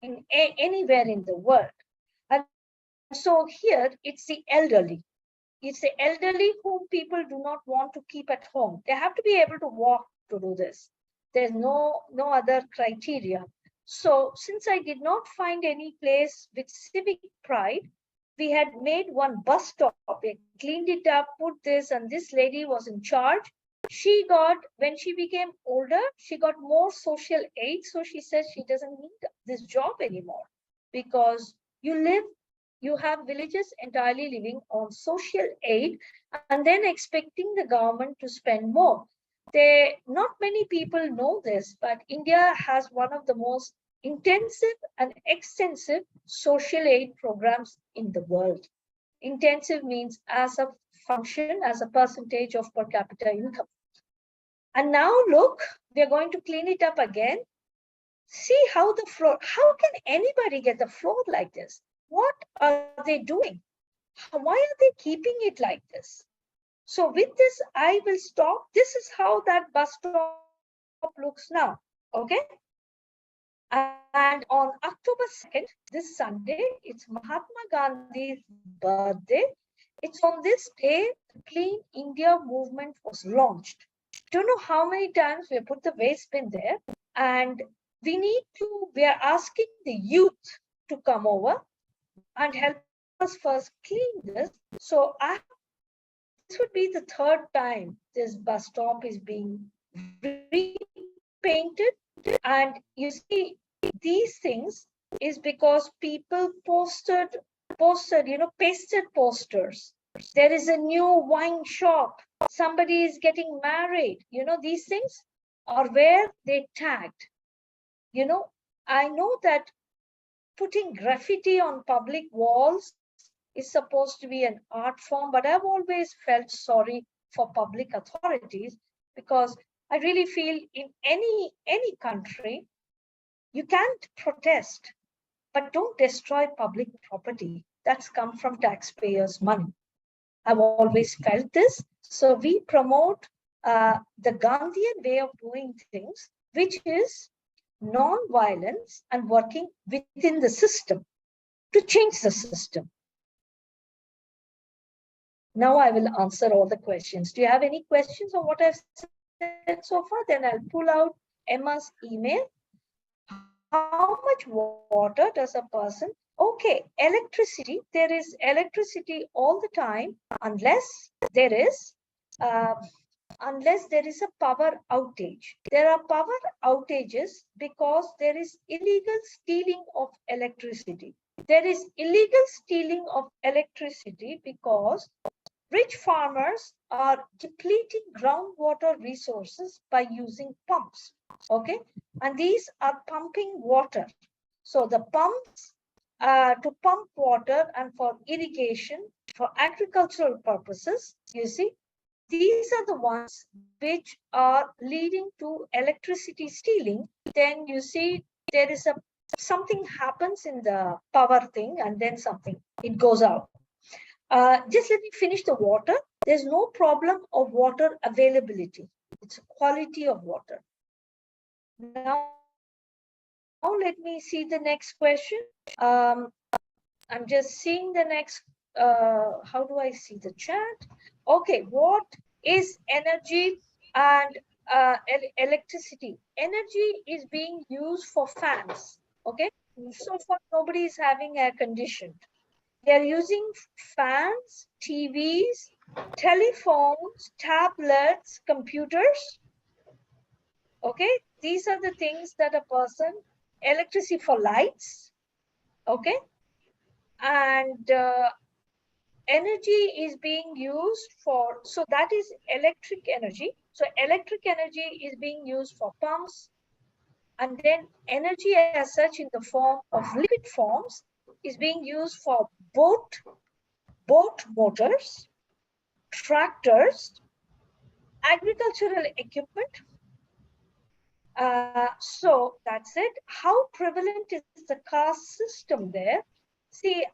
in anywhere in the world. And so here it's the elderly. It's the elderly whom people do not want to keep at home. They have to be able to walk to do this. There's no other criteria. So since I did not find any place with civic pride, we had made one bus stop. We cleaned it up, put this, and this lady was in charge. She got, when she became older, she got more social aid. So she says she doesn't need this job anymore because you have villages entirely living on social aid and then expecting the government to spend more. Not many people know this, but India has one of the most intensive and extensive social aid programs in the world. Intensive means as a function, as a percentage of per capita income. And now look, we are going to clean it up again. See how the floor, how can anybody get the floor like this? What are they doing? Why are they keeping it like this? So with this, I will stop. This is how that bus stop looks now, okay? And on October 2nd, this Sunday, it's Mahatma Gandhi's birthday. It's on this day, the Clean India movement was launched. Don't know how many times we put the waste bin there, and we are asking the youth to come over and help us first clean this. So this would be the third time this bus stop is being repainted. And you see, these things is because people pasted posters. There is a new wine shop. Somebody is getting married. These things are where they tagged. I know that putting graffiti on public walls is supposed to be an art form, but I've always felt sorry for public authorities because I really feel in any country, you can't protest, but don't destroy public property. That's come from taxpayers' money. I've always felt this. So we promote the Gandhian way of doing things, which is non-violence and working within the system to change the system. Now I will answer all the questions. Do you have any questions on what I've said so far? Then I'll pull out Emma's email. How much water does a person? Okay, electricity. There is electricity all the time unless there is a power outage. There are power outages because there is illegal stealing of electricity. There is illegal stealing of electricity because rich farmers are depleting groundwater resources by using pumps, okay? And these are pumping water. So the pumps to pump water and for irrigation, for agricultural purposes, you see, these are the ones which are leading to electricity stealing. Then you see there is something happens in the power thing and then it goes out. Just let me finish the water. There's no problem of water availability. It's quality of water. Now let me see the next question. I'm just seeing the next, how do I see the chat? Okay, what is energy and electricity? Energy is being used for fans, okay? So far, nobody is having air conditioned. They're using fans, TVs, telephones, tablets, computers. Okay, these are the things that a person, electricity for lights, okay? And energy is being used for, so that is electric energy. So electric energy is being used for pumps. And then energy as such in the form of liquid forms is being used for boat motors, tractors, agricultural equipment. So that's it. How prevalent is the caste system there? See,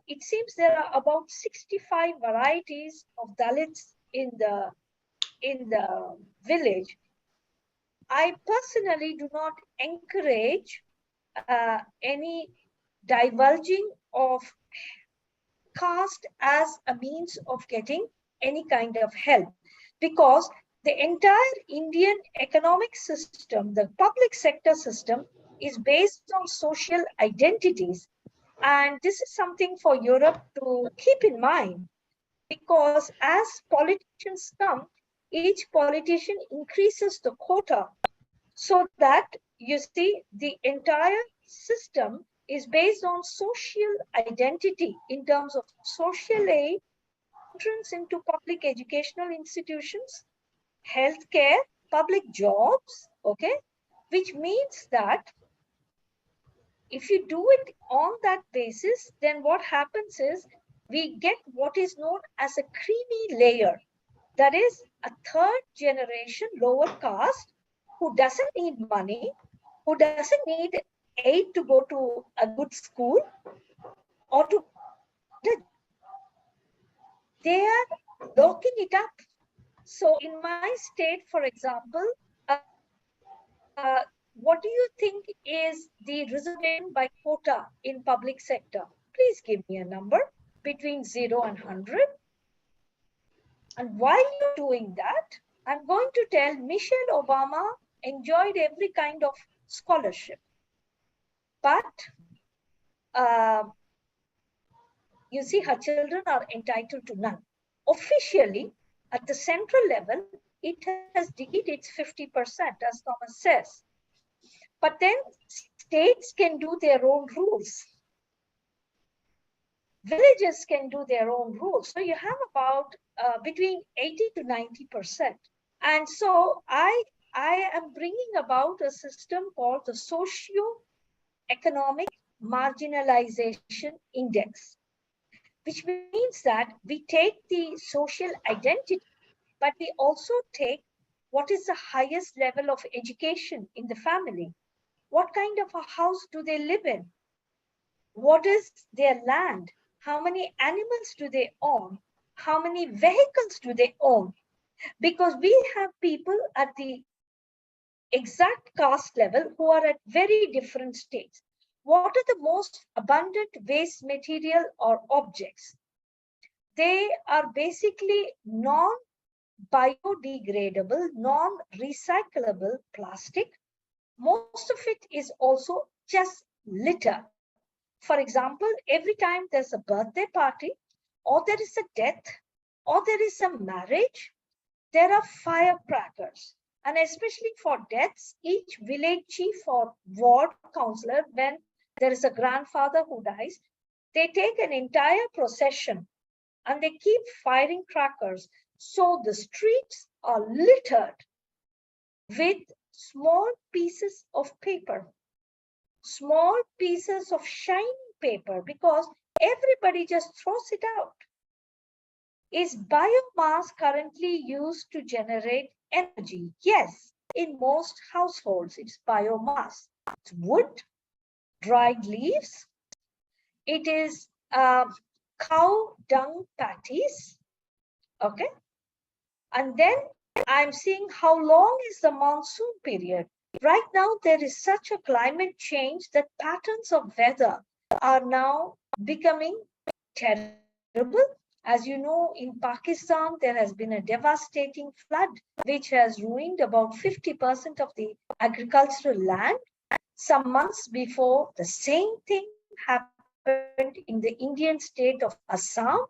it seems there are about 65 varieties of Dalits in the village. I personally do not encourage any divulging of caste as a means of getting any kind of help, because the entire Indian economic system, the public sector system, is based on social identities. And this is something for Europe to keep in mind, because as politicians come, each politician increases the quota, so that you see the entire system is based on social identity in terms of social aid, entrance into public educational institutions, healthcare, public jobs, okay? Which means that if you do it on that basis, then what happens is we get what is known as a creamy layer. That is a third generation lower caste who doesn't need money, who doesn't need aid to go to a good school or to they are locking it up. So in my state, for example, what do you think is the reservation by quota in public sector? Please give me a number between 0 and 100. And while you're doing that, I'm going to tell Michelle Obama enjoyed every kind of scholarship. But you see, her children are entitled to none. Officially, at the central level, it has decreed its 50%, as Thomas says. But then states can do their own rules. Villages can do their own rules. So you have about between 80 to 90%. And so I am bringing about a system called the Socio-Economic Marginalization Index, which means that we take the social identity, but we also take what is the highest level of education in the family. What kind of a house do they live in? What is their land? How many animals do they own? How many vehicles do they own? Because we have people at the exact caste level who are at very different states. What are the most abundant waste material or objects? They are basically non-biodegradable, non-recyclable plastic. Most of it is also just litter. For example, every time there's a birthday party, or there is a death, or there is a marriage, there are firecrackers. And especially for deaths, each village chief or ward councillor, when there is a grandfather who dies, they take an entire procession and they keep firing crackers. So the streets are littered with small pieces of paper, small pieces of shiny paper, because everybody just throws it out. Is biomass currently used to generate energy? Yes, in most households, it's biomass. It's wood, dried leaves. It is cow dung patties, okay? And then I'm seeing how long is the monsoon period. Right now, there is such a climate change that patterns of weather are now becoming terrible. As you know, in Pakistan, there has been a devastating flood, which has ruined about 50% of the agricultural land. Some months before, the same thing happened in the Indian state of Assam.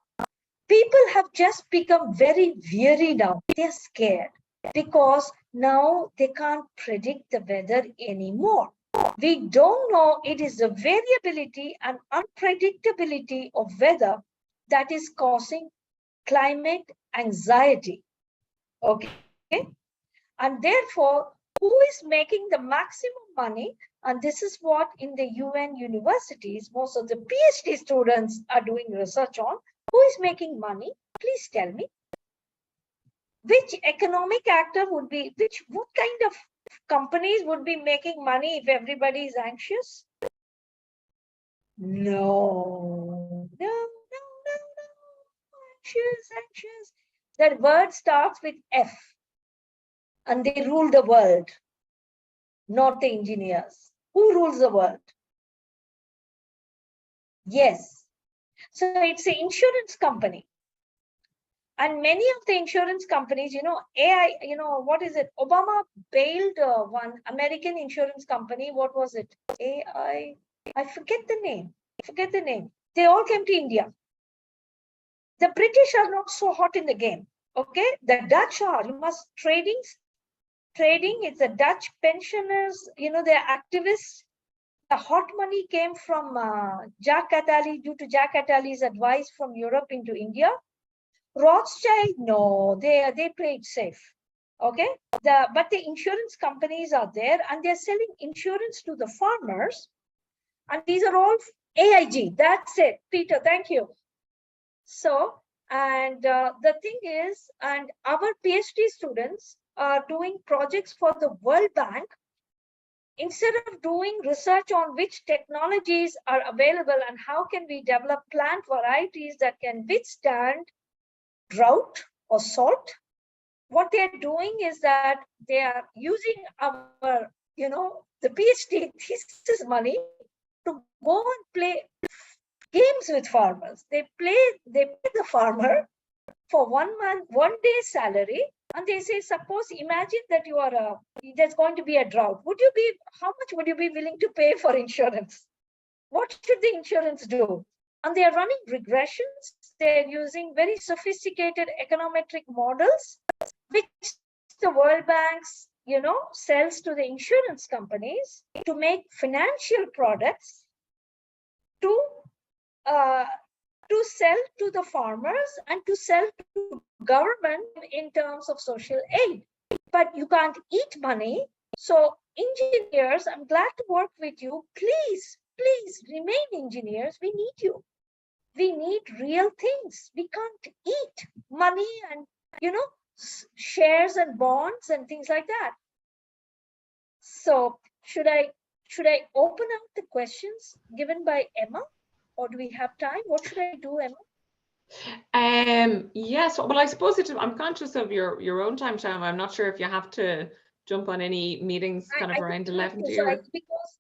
People have just become very weary now. They're scared because now they can't predict the weather anymore. We don't know. It is the variability and unpredictability of weather that is causing climate anxiety. Okay. And therefore, who is making the maximum money? And this is what in the UN universities, most of the PhD students are doing research on. Who is making money? Please tell me. Which economic actor would be, what kind of companies would be making money if everybody is anxious? No. Anxious. That word starts with F. And they rule the world, not the engineers. Who rules the world? Yes. So it's an insurance company. And many of the insurance companies, AI, what is it? Obama bailed one American insurance company. What was it? AI, I forget the name. They all came to India. The British are not so hot in the game. Okay, the Dutch are. You must trading. It's the Dutch pensioners. They're activists. The hot money came from Jack Attali due to Jack Attali's advice from Europe into India. Rothschild, no, they play it safe. Okay, but the insurance companies are there and they're selling insurance to the farmers. And these are all AIG. That's it, Peter. Thank you. So, and the thing is, and our PhD students are doing projects for the World Bank. Instead of doing research on which technologies are available and how can we develop plant varieties that can withstand drought or salt, what they're doing is that they are using our, the PhD thesis money to go and play games with farmers. They pay the farmer for 1 month, 1 day salary, and they say, suppose, imagine that there's going to be a drought. How much would you be willing to pay for insurance? What should the insurance do? And they are running regressions. They're using very sophisticated econometric models, which the World Bank's, sells to the insurance companies to make financial products to sell to the farmers and to sell to government in terms of social aid. But you can't eat money. So engineers, I'm glad to work with you. Please remain engineers. We need you. We need real things. We can't eat money and, shares and bonds and things like that. So should I open up the questions given by Emma? Or do we have time? What should I do, Emma? Yes, well, I suppose I'm conscious of your own time, Shyama. I'm not sure if you have to jump on any meetings kind of around 11 to your... Because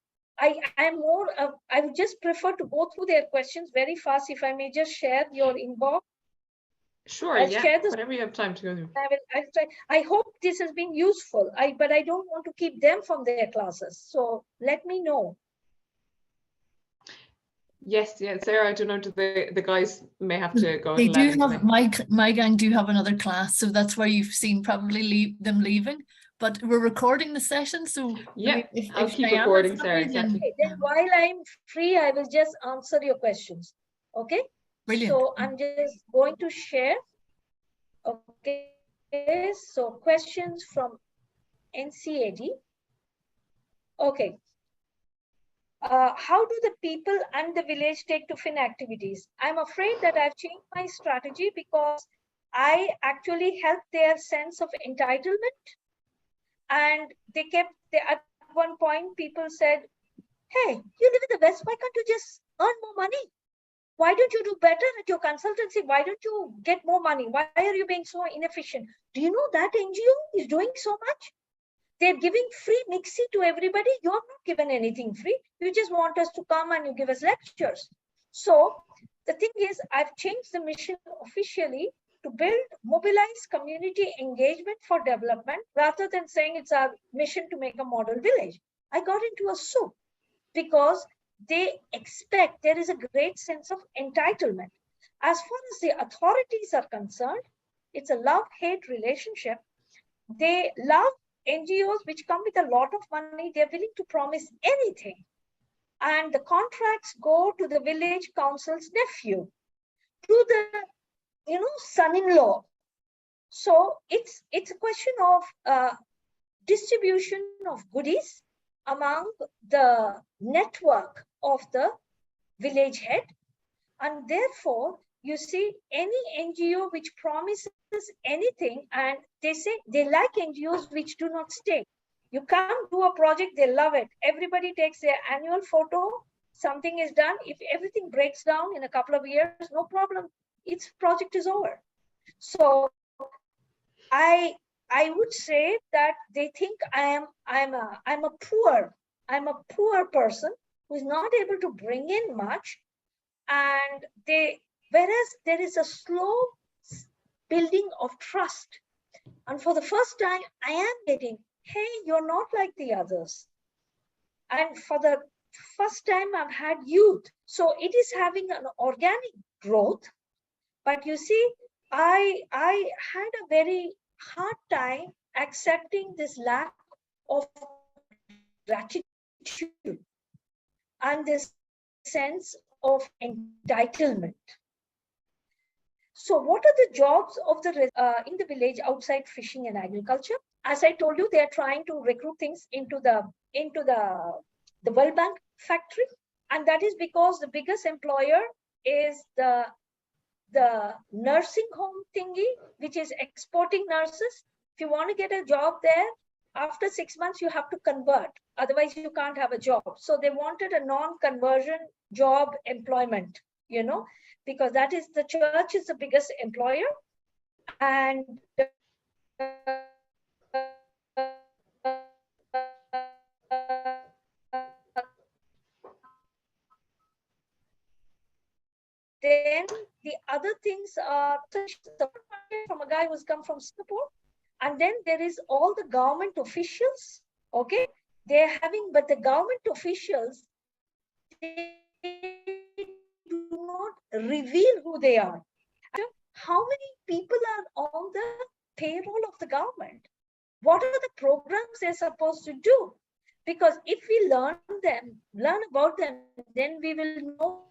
I'm more of, I would just prefer to go through their questions very fast. If I may just share your inbox. Sure, I'll share this, whatever you have time to go through. I'll try. I hope this has been useful. But I don't want to keep them from their classes. So let me know. Yes, Sarah, I don't know, the guys may have to go. They do have, my gang do have another class, so that's why you've seen probably them leaving. But we're recording the session, so yeah, I'll keep recording, Sarah. Exactly. Then while I'm free, I will just answer your questions. Okay. Brilliant. So I'm just going to share. Okay. So questions from NCAD. Okay. How do the people and the village take to FIN activities? I'm afraid that I've changed my strategy because I actually helped their sense of entitlement. And at one point, people said, hey, you live in the West, why can't you just earn more money? Why don't you do better at your consultancy? Why don't you get more money? Why are you being so inefficient? Do you know that NGO is doing so much? They're giving free mixie to everybody. You're not given anything free. You just want us to come and you give us lectures. So the thing is, I've changed the mission officially to mobilize community engagement for development rather than saying it's our mission to make a model village. I got into a soup because they expect there is a great sense of entitlement. As far as the authorities are concerned, it's a love-hate relationship. They love NGOs which come with a lot of money. They're willing to promise anything. And the contracts go to the village council's nephew, to the son-in-law. So it's a question of distribution of goodies among the network of the village head. And therefore, you see any NGO which promises anything, and they say they like NGOs which do not stay. You come do a project, they love it. Everybody takes their annual photo, something is done. If everything breaks down in a couple of years, no problem. Its project is over. So I would say that they think I'm a poor person who is not able to bring in much, and whereas there is a slow building of trust. And for the first time, I am getting, hey, you're not like the others. And for the first time, I've had youth. So it is having an organic growth. But you see, I had a very hard time accepting this lack of gratitude and this sense of entitlement. So what are the jobs of the in the village outside fishing and agriculture? As I told you, they are trying to recruit things into the World Bank factory, and that is because the biggest employer is the nursing home thingy, which is exporting nurses. If you want to get a job there, after 6 months, you have to convert. Otherwise, you can't have a job. So they wanted a non-conversion job employment, you know, because that is the church is the biggest employer. And then the other things are from a guy who's come from Singapore. And then there is all the government officials, okay? They're having, but the government officials, they do not reveal who they are. How many people are on the payroll of the government? What are the programs they're supposed to do? Because if we learn about them, then we will know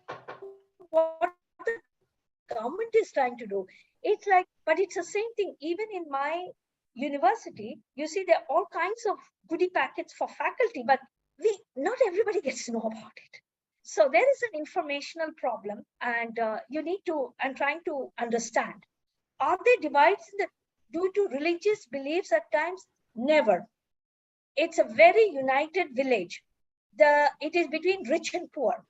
what the government is trying to do. It's like, but it's the same thing. Even in my university, you see, there are all kinds of goodie packets for faculty, but not everybody gets to know about it. So there is an informational problem, and I'm trying to understand. Are there divides due to religious beliefs at times? Never. It's a very united village. It is between rich and poor.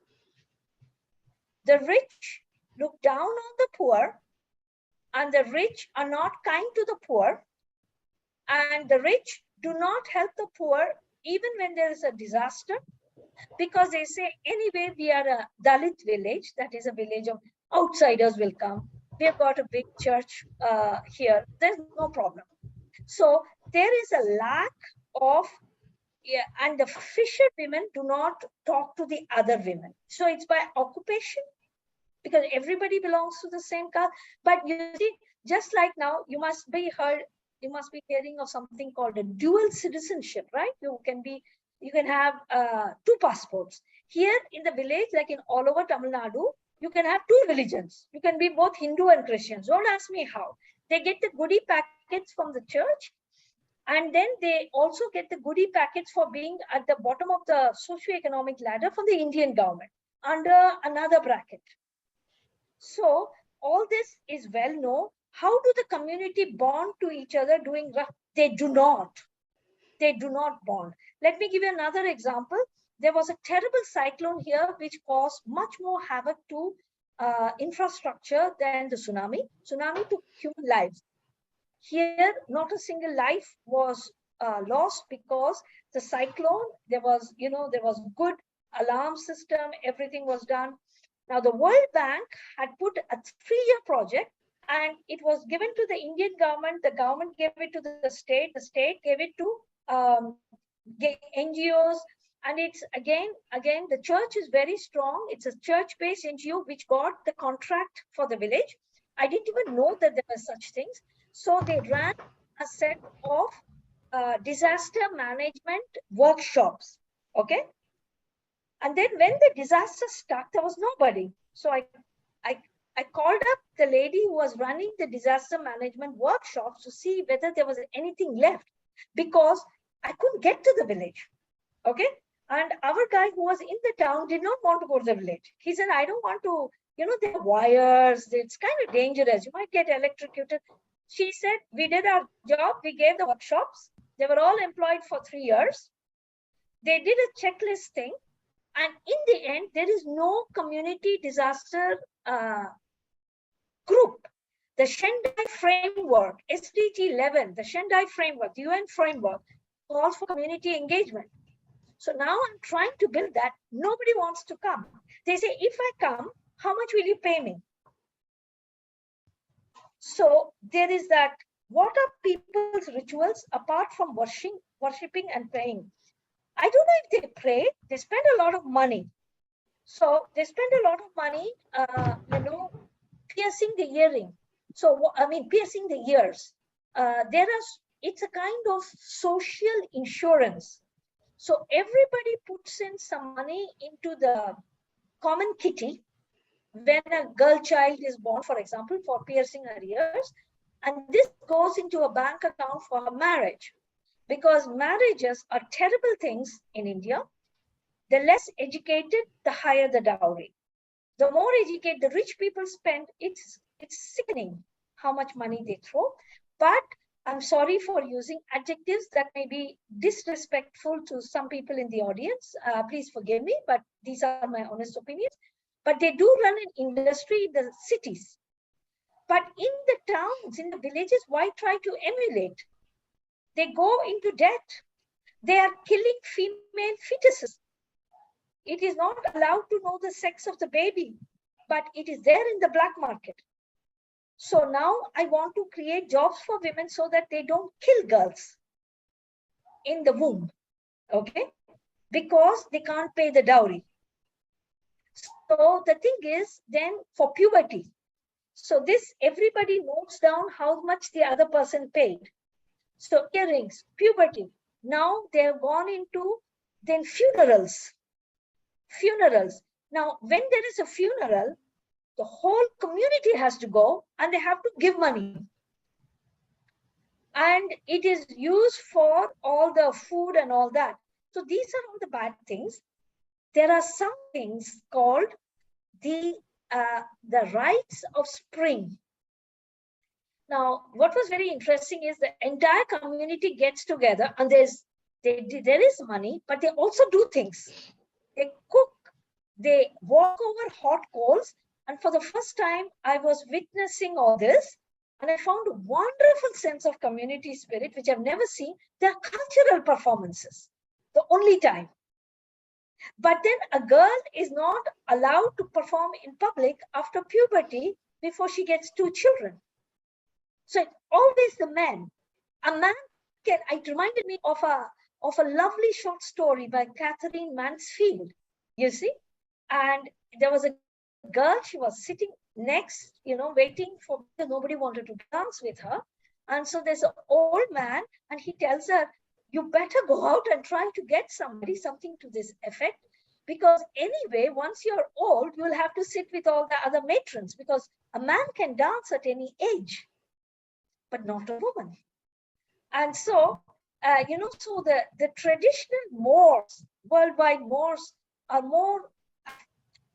The rich look down on the poor, and the rich are not kind to the poor, and the rich do not help the poor even when there is a disaster, because they say, anyway, we are a Dalit village, that is a village of outsiders will come. We've got a big church here. There's no problem. So there is a lack of, and the fisher women do not talk to the other women. So it's by occupation, because everybody belongs to the same caste. But you see, just like now, you must be hearing of something called a dual citizenship, right? You can have 2 passports. Here in the village, like in all over Tamil Nadu, you can have 2 religions. You can be both Hindu and Christians. Don't ask me how. They get the goodie packets from the church, and then they also get the goodie packets for being at the bottom of the socio-economic ladder from the Indian government under another bracket. So all this is well known. How do the community bond to each other doing rough? They do not. They do not bond. Let me give you another example. There was a terrible cyclone here which caused much more havoc to infrastructure than the tsunami. Tsunami took human lives. Here, not a single life was lost because the cyclone, there was good alarm system, everything was done. Now, the World Bank had put a 3-year project, and it was given to the Indian government. The government gave it to the state gave it to NGOs. And it's again, the church is very strong. It's a church-based NGO which got the contract for the village. I didn't even know that there were such things. So they ran a set of disaster management workshops, okay? And then when the disaster struck, there was nobody. So I called up the lady who was running the disaster management workshops to see whether there was anything left, because I couldn't get to the village, okay? And our guy who was in the town did not want to go to the village. He said, I don't want to, there are wires. It's kind of dangerous. You might get electrocuted. She said, we did our job. We gave the workshops. They were all employed for 3 years. They did a checklist thing. And in the end, there is no community disaster group. The Shendai framework, SDG 11, the Shendai framework, the UN framework, calls for community engagement. So now I'm trying to build that. Nobody wants to come. They say, if I come, how much will you pay me? So there is that. What are people's rituals apart from worshipping and praying? I don't know if they pray. They spend a lot of money. So they spend a lot of money, piercing the earring. So, I mean, piercing the ears. It's a kind of social insurance. So everybody puts in some money into the common kitty when a girl child is born, for example, for piercing her ears. And this goes into a bank account for her marriage. Because marriages are terrible things in India. The less educated, the higher the dowry. The more educated the rich people spend, it's sickening how much money they throw. But I'm sorry for using adjectives that may be disrespectful to some people in the audience. Please forgive me, but these are my honest opinions. But they do run an industry in the cities. But in the towns, in the villages, why try to emulate? They go into debt. They are killing female fetuses. It is not allowed to know the sex of the baby, but it is there in the black market. So now I want to create jobs for women so that they don't kill girls in the womb, okay? Because they can't pay the dowry. So the thing is then for puberty. So this, everybody notes down how much the other person paid. So earrings, puberty. Now they have gone into then funerals. Funerals. Now, when there is a funeral, the whole community has to go and they have to give money. And it is used for all the food and all that. So these are all the bad things. There are some things called the rites of spring. Now, what was very interesting is the entire community gets together and there is money, but they also do things. They cook, they walk over hot coals. And for the first time, I was witnessing all this. And I found a wonderful sense of community spirit, which I've never seen. They are cultural performances, the only time. But then a girl is not allowed to perform in public after puberty before she gets 2 children. So it's always the man. A man it reminded me of a lovely short story by Catherine Mansfield, you see. And there was a girl, she was sitting next, waiting for, nobody wanted to dance with her. And so there's an old man and he tells her, you better go out and try to get somebody, something to this effect. Because anyway, once you're old, you'll have to sit with all the other matrons because a man can dance at any age, but not a woman. And so, so the traditional mores, worldwide mores are more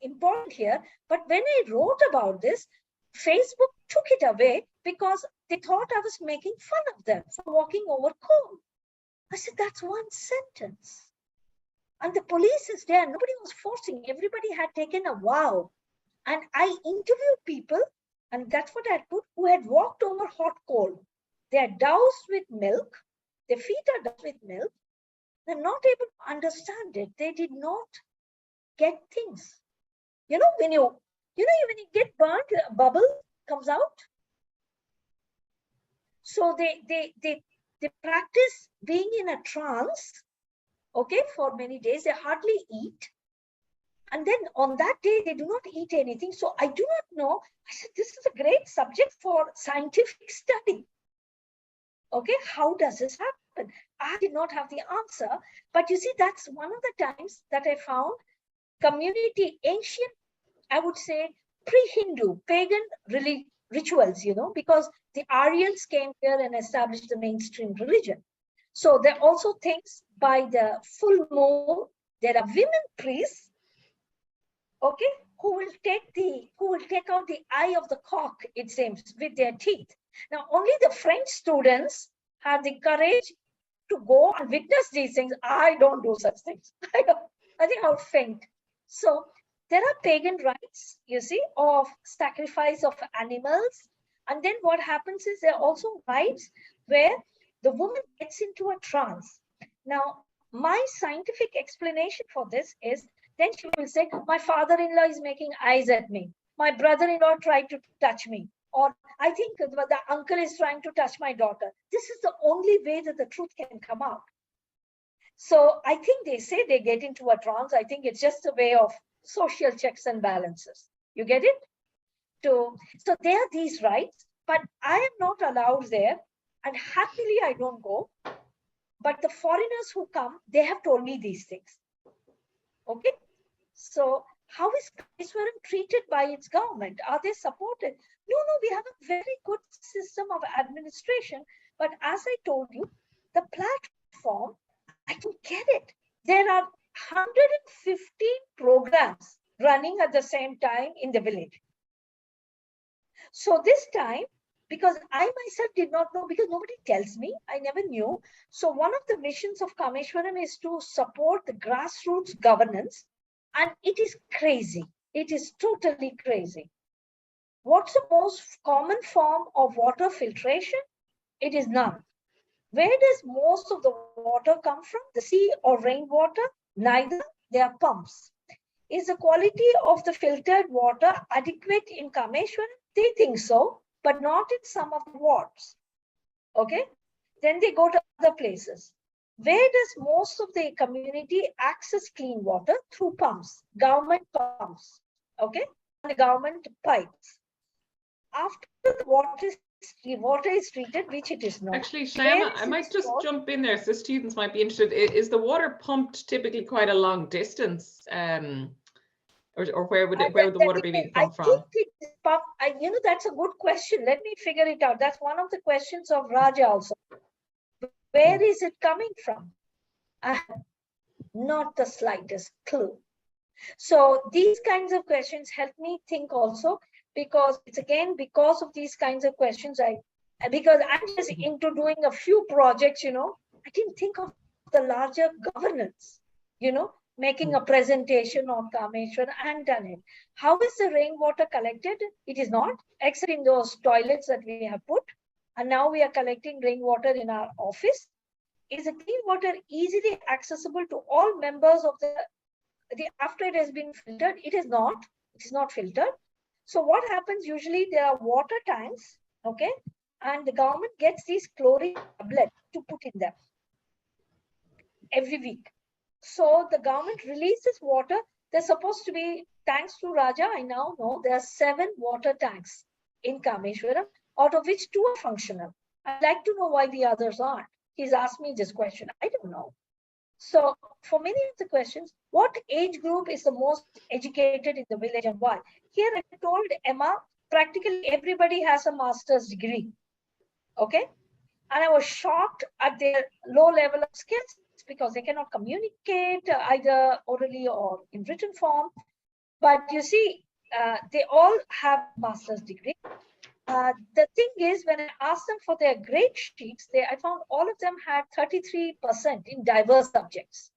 important here. But when I wrote about this, Facebook took it away because they thought I was making fun of them for walking over coal. I said, that's one sentence. And the police is there. Nobody was forcing. Everybody had taken a vow. And I interviewed people, and that's what I put, who had walked over hot coal. They are doused with milk. Their feet are doused with milk. They're not able to understand it. They did not get things. When you get burnt, a bubble comes out. So they practice being in a trance, okay, for many days. They hardly eat. And then on that day, they do not eat anything. So I do not know. I said, this is a great subject for scientific study. Okay, how does this happen? I did not have the answer. But you see, that's one of the times that I found community, ancient, I would say, pre-Hindu, pagan rituals, because the Aryans came here and established the mainstream religion. So there are also things by the full moon. There are women priests, okay, who will take out the eye of the cock, it seems, with their teeth. Now, only the French students have the courage to go and witness these things. I don't do such things. I think I'll faint. So there are pagan rites, you see, of sacrifice of animals. And then what happens is there are also rites where the woman gets into a trance. Now, my scientific explanation for this is, then she will say, my father-in-law is making eyes at me. My brother-in-law tried to touch me. Or I think the uncle is trying to touch my daughter. This is the only way that the truth can come out. So I think they say they get into a trance. I think it's just a way of social checks and balances. You get it? So there are these rights, but I am not allowed there. And happily, I don't go. But the foreigners who come, they have told me these things. Okay? So how is Kameswaram treated by its government? Are they supported? No, we have a very good system of administration. But as I told you, the platform, I don't get it. There are 150 programs running at the same time in the village. So this time, because I myself did not know, because nobody tells me, I never knew. So one of the missions of Kameswaram is to support the grassroots governance. And it is crazy. It is totally crazy. What's the most common form of water filtration? It is none. Where does most of the water come from? The sea or rainwater? Neither. They are pumps. Is the quality of the filtered water adequate in Kameswaram? They think so, but not in some of the wards. Okay? Then they go to other places. Where does most of the community access clean water? Through pumps, government pumps, okay, and the government pipes. After the water is treated, which it is not. Actually, Shyama, I might just jump in there, so students might be interested. Is the water pumped typically quite a long distance, or where would the water be being pumped from? I think it's pumped. That's a good question. Let me figure it out. That's one of the questions of Raja also. Where is it coming from? I have not the slightest clue. So these kinds of questions help me think also, because it's again because of these kinds of questions, because I'm just into doing a few projects, I didn't think of the larger governance, making a presentation on Kameswaram and done it. How is the rainwater collected? It is not, except in those toilets that we have put. And now we are collecting rainwater in our office. Is the clean water easily accessible to all members of the after it has been filtered? It is not. It is not filtered. So what happens usually, there are water tanks, okay, and the government gets these chlorine tablets to put in them every week. So the government releases water. There's supposed to be, thanks to Raja, I now know there are 7 water tanks in Kameswaram, out of which 2 are functional. I'd like to know why the others aren't. He's asked me this question. I don't know. So for many of the questions, what age group is the most educated in the village and why? Here I told Emma, practically everybody has a master's degree. Okay. And I was shocked at their low level of skills because they cannot communicate either orally or in written form. But you see, they all have master's degree. The thing is, when I asked them for their grade sheets, I found all of them had 33% in diverse subjects.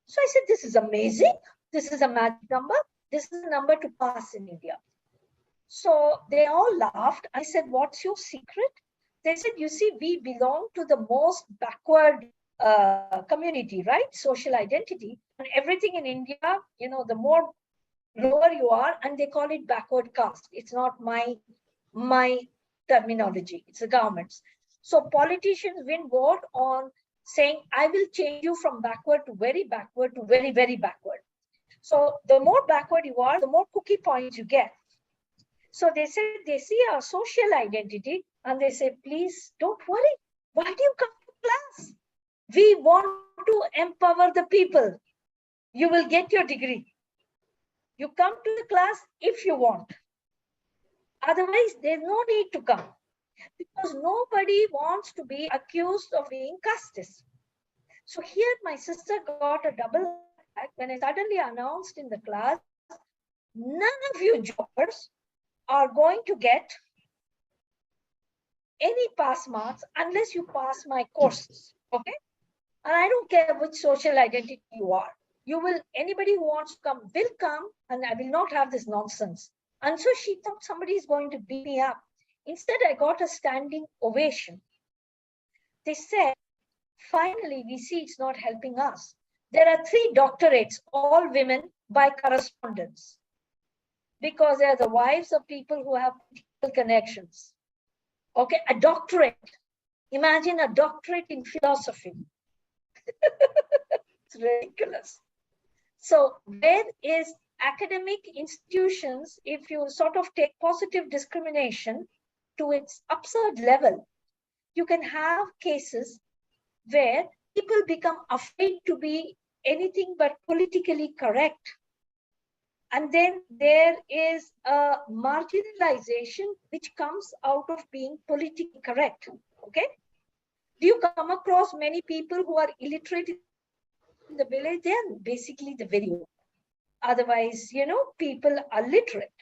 So I said, this is amazing. This is a magic number. This is a number to pass in India. So they all laughed. I said, what's your secret? They said, you see, we belong to the most backward community, right? Social identity. And everything in India, the more lower you are, and they call it backward caste. It's not my terminology, it's the government's. So politicians win vote on saying, I will change you from backward to very, very backward. So the more backward you are, the more cookie points you get. So they say, they see our social identity and they say, please don't worry. Why do you come to class? We want to empower the people. You will get your degree. You come to the class if you want. Otherwise, there's no need to come, because nobody wants to be accused of being casteist. So here my sister got a double attack when I suddenly announced in the class, none of you jobbers are going to get any pass marks unless you pass my courses, okay? And I don't care which social identity you are. Anybody who wants to come will come, and I will not have this nonsense. And so she thought somebody is going to beat me up. Instead, I got a standing ovation. They said, finally, we see it's not helping us. There are 3 doctorates, all women by correspondence. because they are the wives of people who have political connections. Okay, a doctorate. Imagine a doctorate in philosophy. It's ridiculous. So where is academic institutions, if you sort of take positive discrimination to its absurd level, you can have cases where people become afraid to be anything but politically correct. And then there is a marginalization which comes out of being politically correct. Okay? Do you come across many people who are illiterate in the village? They are basically the very old. Otherwise, you know, people are literate.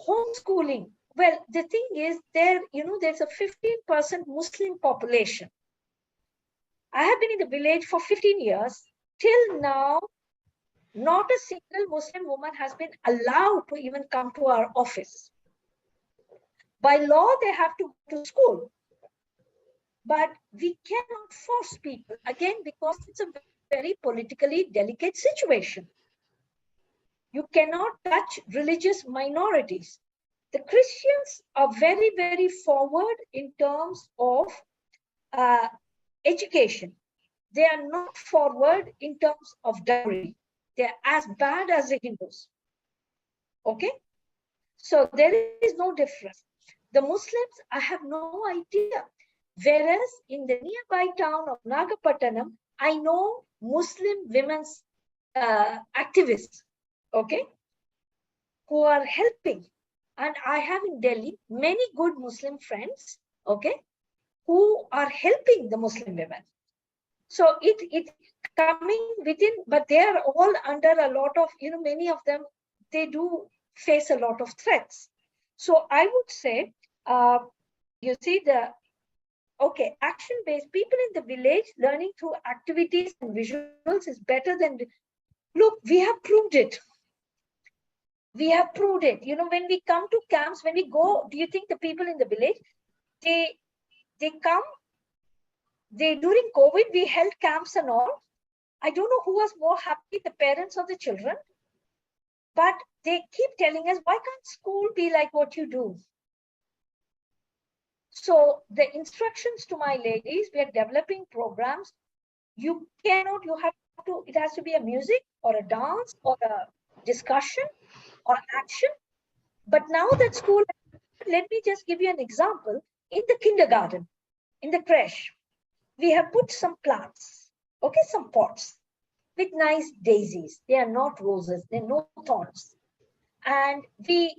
Homeschooling. Well, the thing is there, you know, there's a 15% Muslim population. I have been in the village for 15 years. Till now, not a single Muslim woman has been allowed to even come to our office. By law, they have to go to school. But we cannot force people, again, because it's a very politically delicate situation. You cannot touch religious minorities. The Christians are very, very forward in terms of education. They are not forward in terms of dowry. They are as bad as the Hindus. Okay? So there is no difference. The Muslims, I have no idea. Whereas in the nearby town of Nagapattinam, I know Muslim women's activists, okay, who are helping. And I have in Delhi many good Muslim friends, okay, who are helping the Muslim women. So it's coming within, but they are all under a lot of, you know, many of them, they do face a lot of threats. So I would say, you see okay, action-based, people in the village learning through activities and visuals is better than, look, we have proved it. We have proved it. You know, when we come to camps, when we go, do you think the people in the village, they come, during COVID, we held camps and all. I don't know who was more happy, the parents or the children, but they keep telling us, why can't school be like what you do? So the instructions to my ladies, we are developing programs. You cannot, you have to, it has to be a music or a dance or a discussion or action. But now that school, let me just give you an example. In the kindergarten, in the creche, we have put some plants, okay, some pots with nice daisies. They are not roses, they're no thorns. And the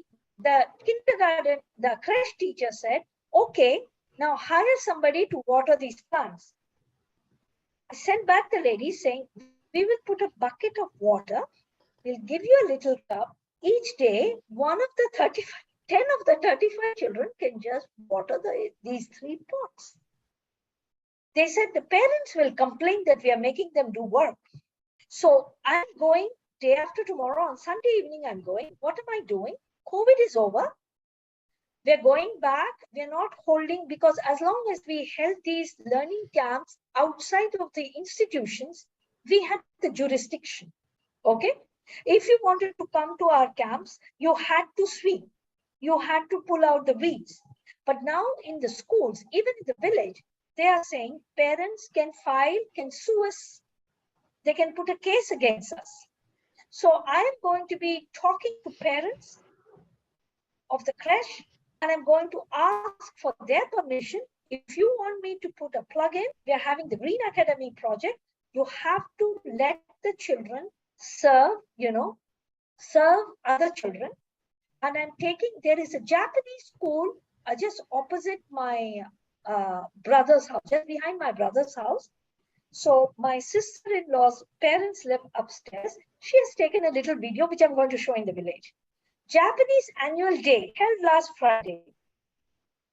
kindergarten, the creche teacher said, okay, now hire somebody to water these plants. I sent back the lady saying, we will put a bucket of water. We'll give you a little cup. Each day, 10 of the 35 children can just water these 3 pots. They said the parents will complain that we are making them do work. So I'm going day after tomorrow on Sunday evening, I'm going. What am I doing? COVID is over. We're going back. We're not holding, because as long as we held these learning camps outside of the institutions, we had the jurisdiction. Okay? If you wanted to come to our camps, you had to sweep. You had to pull out the weeds. But now in the schools, even in the village, they are saying parents can sue us. They can put a case against us. So I am going to be talking to parents of the creche, and I'm going to ask for their permission. If you want me to put a plug-in, we are having the Green Academy project. You have to let the children serve other children. And I'm taking, there is a Japanese school just opposite my brother's house, just behind my brother's house. So my sister-in-law's parents live upstairs. She has taken a little video, which I'm going to show in the village. Japanese annual day held last Friday.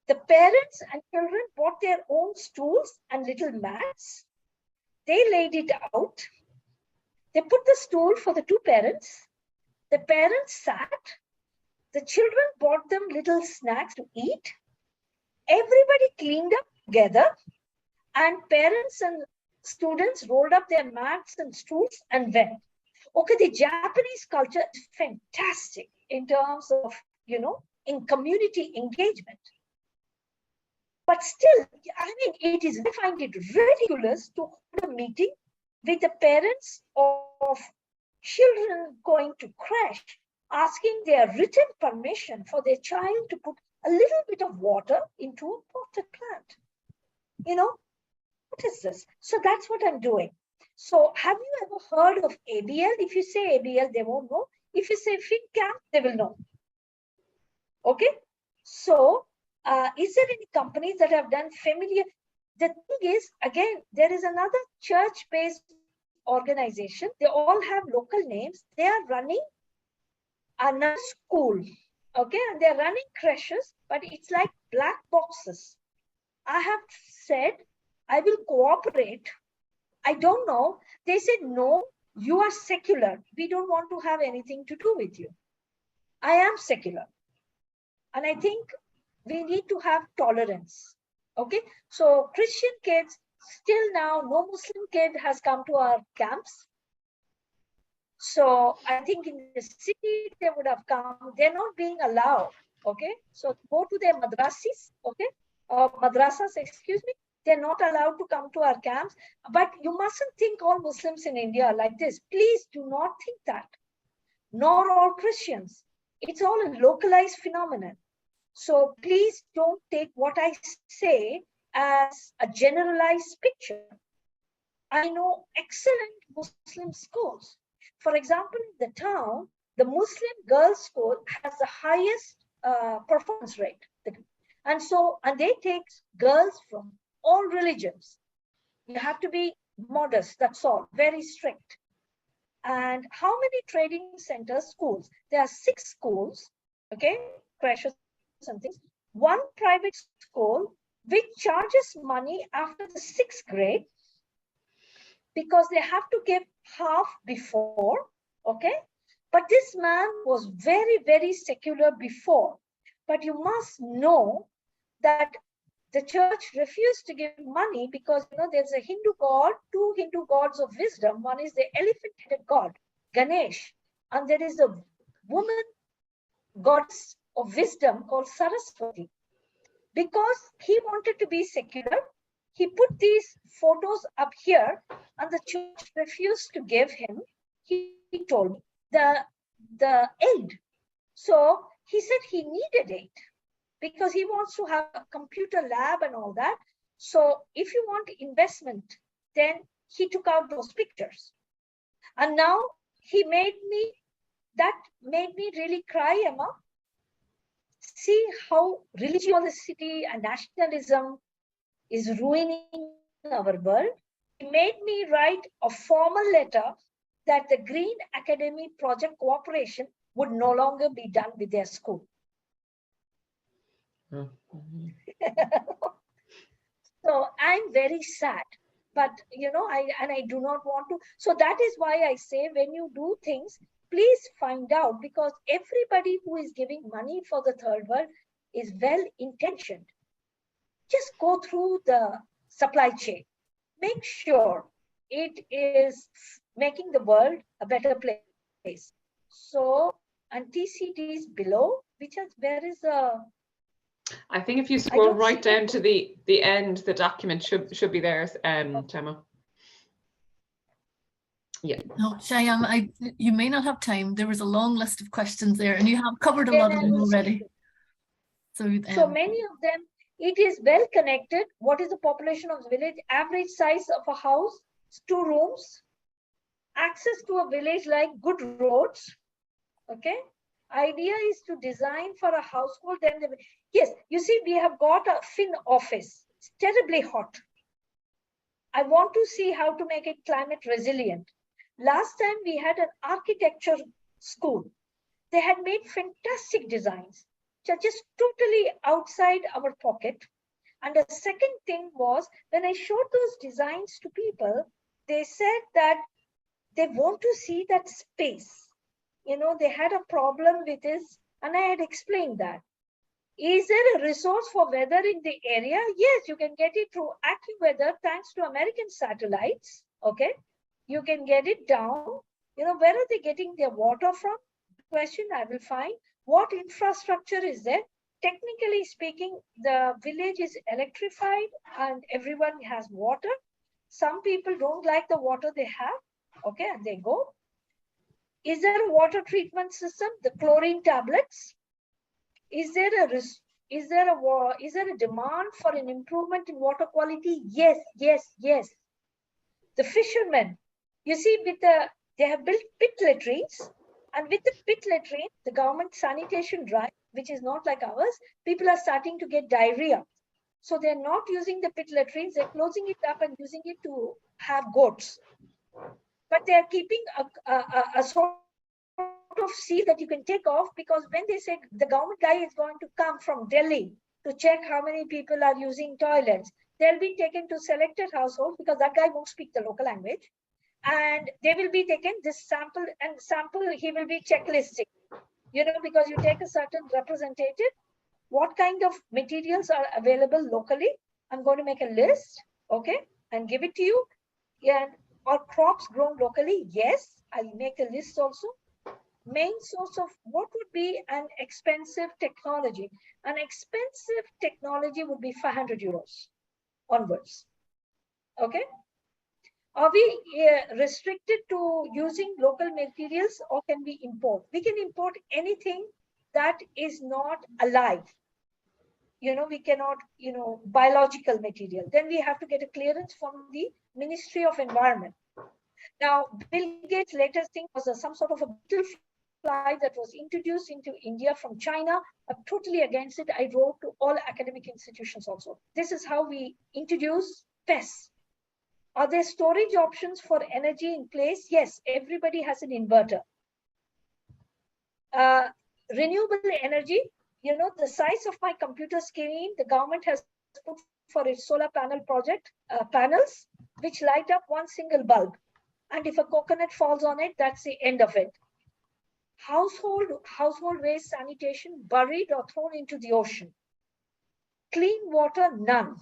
The parents and children bought their own stools and little mats. They laid it out. They put the stool for the 2 parents. The parents sat. The children bought them little snacks to eat. Everybody cleaned up together, and parents and students rolled up their mats and stools and went. Okay, the Japanese culture is fantastic. in terms of, in community engagement. But still, I mean, I find it ridiculous to hold a meeting with the parents of children going to crash, asking their written permission for their child to put a little bit of water into a potted plant. What is this? So that's what I'm doing. So have you ever heard of ABL? If you say ABL, they won't know. If you say FinCamp, they will know. Okay. So is there any companies that have done familiar? The thing is, again, there is another church-based organization. They all have local names. They are running another school. Okay. And they're running creches, but it's like black boxes. I have said, I will cooperate. I don't know. They said, no, you are secular. We don't want to have anything to do with you. I am secular. And I think we need to have tolerance. Okay. So Christian kids, still now, no Muslim kid has come to our camps. So I think in the city, they would have come. They're not being allowed. Okay. So go to their madrasis. Okay. Madrasas, excuse me. They're not allowed to come to our camps. But you mustn't think all Muslims in India are like this. Please do not think that. Nor all Christians. It's all a localized phenomenon. So please don't take what I say as a generalized picture. I know excellent Muslim schools. For example, in the town, the Muslim girls' school has the highest performance rate. And they take girls from all religions. You have to be modest, that's all, very strict. And how many training centers, schools? There are 6 schools, okay, crashes and things. 1 private school which charges money after the 6th grade because they have to give half before, okay? But this man was very, very secular before. But you must know that the church refused to give money because, there's a Hindu god, 2 Hindu gods of wisdom. One is the elephant-headed god, Ganesh. And there is a woman goddess of wisdom called Saraswati. Because he wanted to be secular, he put these photos up here and the church refused to give him, he told me, the aid. So he said he needed aid, because he wants to have a computer lab and all that. So if you want investment, then he took out those pictures. And now that made me really cry, Emma. See how religiosity and nationalism is ruining our world. It made me write a formal letter that the Green Academy Project Cooperation would no longer be done with their school. So I'm very sad, but I do not want to. So that is why I say, when you do things, please find out, because everybody who is giving money for the third world is well intentioned. Just go through the supply chain. Make sure it is making the world a better place. So, and TCD is below, where is the... I think if you scroll right down to the end, the document should be there, Shyama. Yeah. No, Shyam, you may not have time. There was a long list of questions there, and you have covered a lot of them already. So many of them, it is well connected. What is the population of the village? Average size of a house, 2 rooms. Access to a village like good roads. Okay. Idea is to design for a household. Yes, you see, we have got a Fin office. It's terribly hot. I want to see how to make it climate resilient. Last time we had an architecture school. They had made fantastic designs, which are just totally outside our pocket. And the second thing was, when I showed those designs to people, they said that they want to see that space. They had a problem with this, and I had explained that. Is there a resource for weather in the area? Yes, you can get it through AccuWeather, thanks to American satellites. Okay, you can get it down. Where are they getting their water from? question, I will find what infrastructure is there. Technically speaking, the village is electrified and everyone has water. Some people don't like the water they have, okay, and they go. Is there a water treatment system? The chlorine tablets? Is there a demand for an improvement in water quality? Yes, yes, yes. The fishermen, you see, they have built pit latrines, and with the pit latrine, the government sanitation drive, which is not like ours, people are starting to get diarrhea. So they're not using the pit latrines, they're closing it up and using it to have goats. But they're keeping a sort of seal that you can take off, because when they say the government guy is going to come from Delhi to check how many people are using toilets, they'll be taken to selected households because that guy won't speak the local language. And they will be taken this sample, and sample he will be checklisting, because you take a certain representative, what kind of materials are available locally. I'm going to make a list, okay, and give it to you. Yeah, or crops grown locally. Yes, I'll make a list also. Main source of what would be an expensive technology. An expensive technology would be 500 euros onwards. Okay. Are we restricted to using local materials, or can we import? We can import anything that is not alive. We cannot, biological material. Then we have to get a clearance from the Ministry of Environment. Now, Bill Gates' latest thing was some sort of a beetle fly that was introduced into India from China. I'm totally against it. I wrote to all academic institutions also. This is how we introduce pests. Are there storage options for energy in place? Yes, everybody has an inverter. Renewable energy, the size of my computer screen, the government has put for its solar panel project, panels, which light up one single bulb. And if a coconut falls on it, that's the end of it. Household waste sanitation, buried or thrown into the ocean. Clean water, none.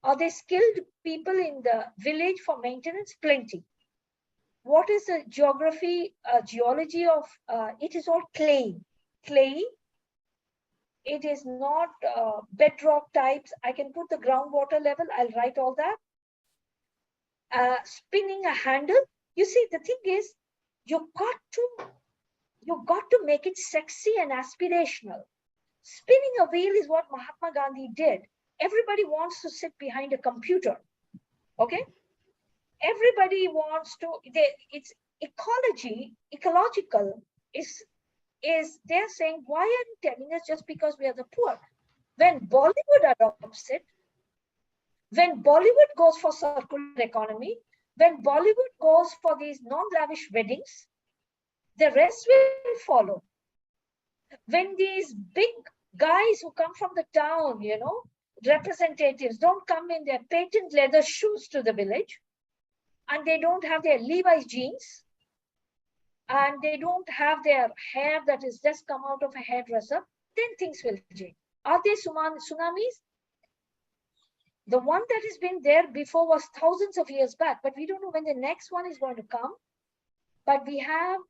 Are there skilled people in the village for maintenance? Plenty. What is the geology of, it is all clayey. It is not bedrock types. I can put the groundwater level. I'll write all that. Spinning a handle. You see, the thing is, you got to make it sexy and aspirational. Spinning a wheel is what Mahatma Gandhi did. Everybody wants to sit behind a computer. Okay? Everybody wants to, it's ecological is they're saying, why are you telling us just because we are the poor? When Bollywood adopts it, when Bollywood goes for circular economy, when Bollywood goes for these non-lavish weddings, the rest will follow. When these big guys who come from the town, representatives don't come in their patent leather shoes to the village, and they don't have their Levi's jeans, and they don't have their hair that is just come out of a hairdresser, then things will change. Are there tsunamis? The one that has been there before was thousands of years back, but we don't know when the next one is going to come. But we have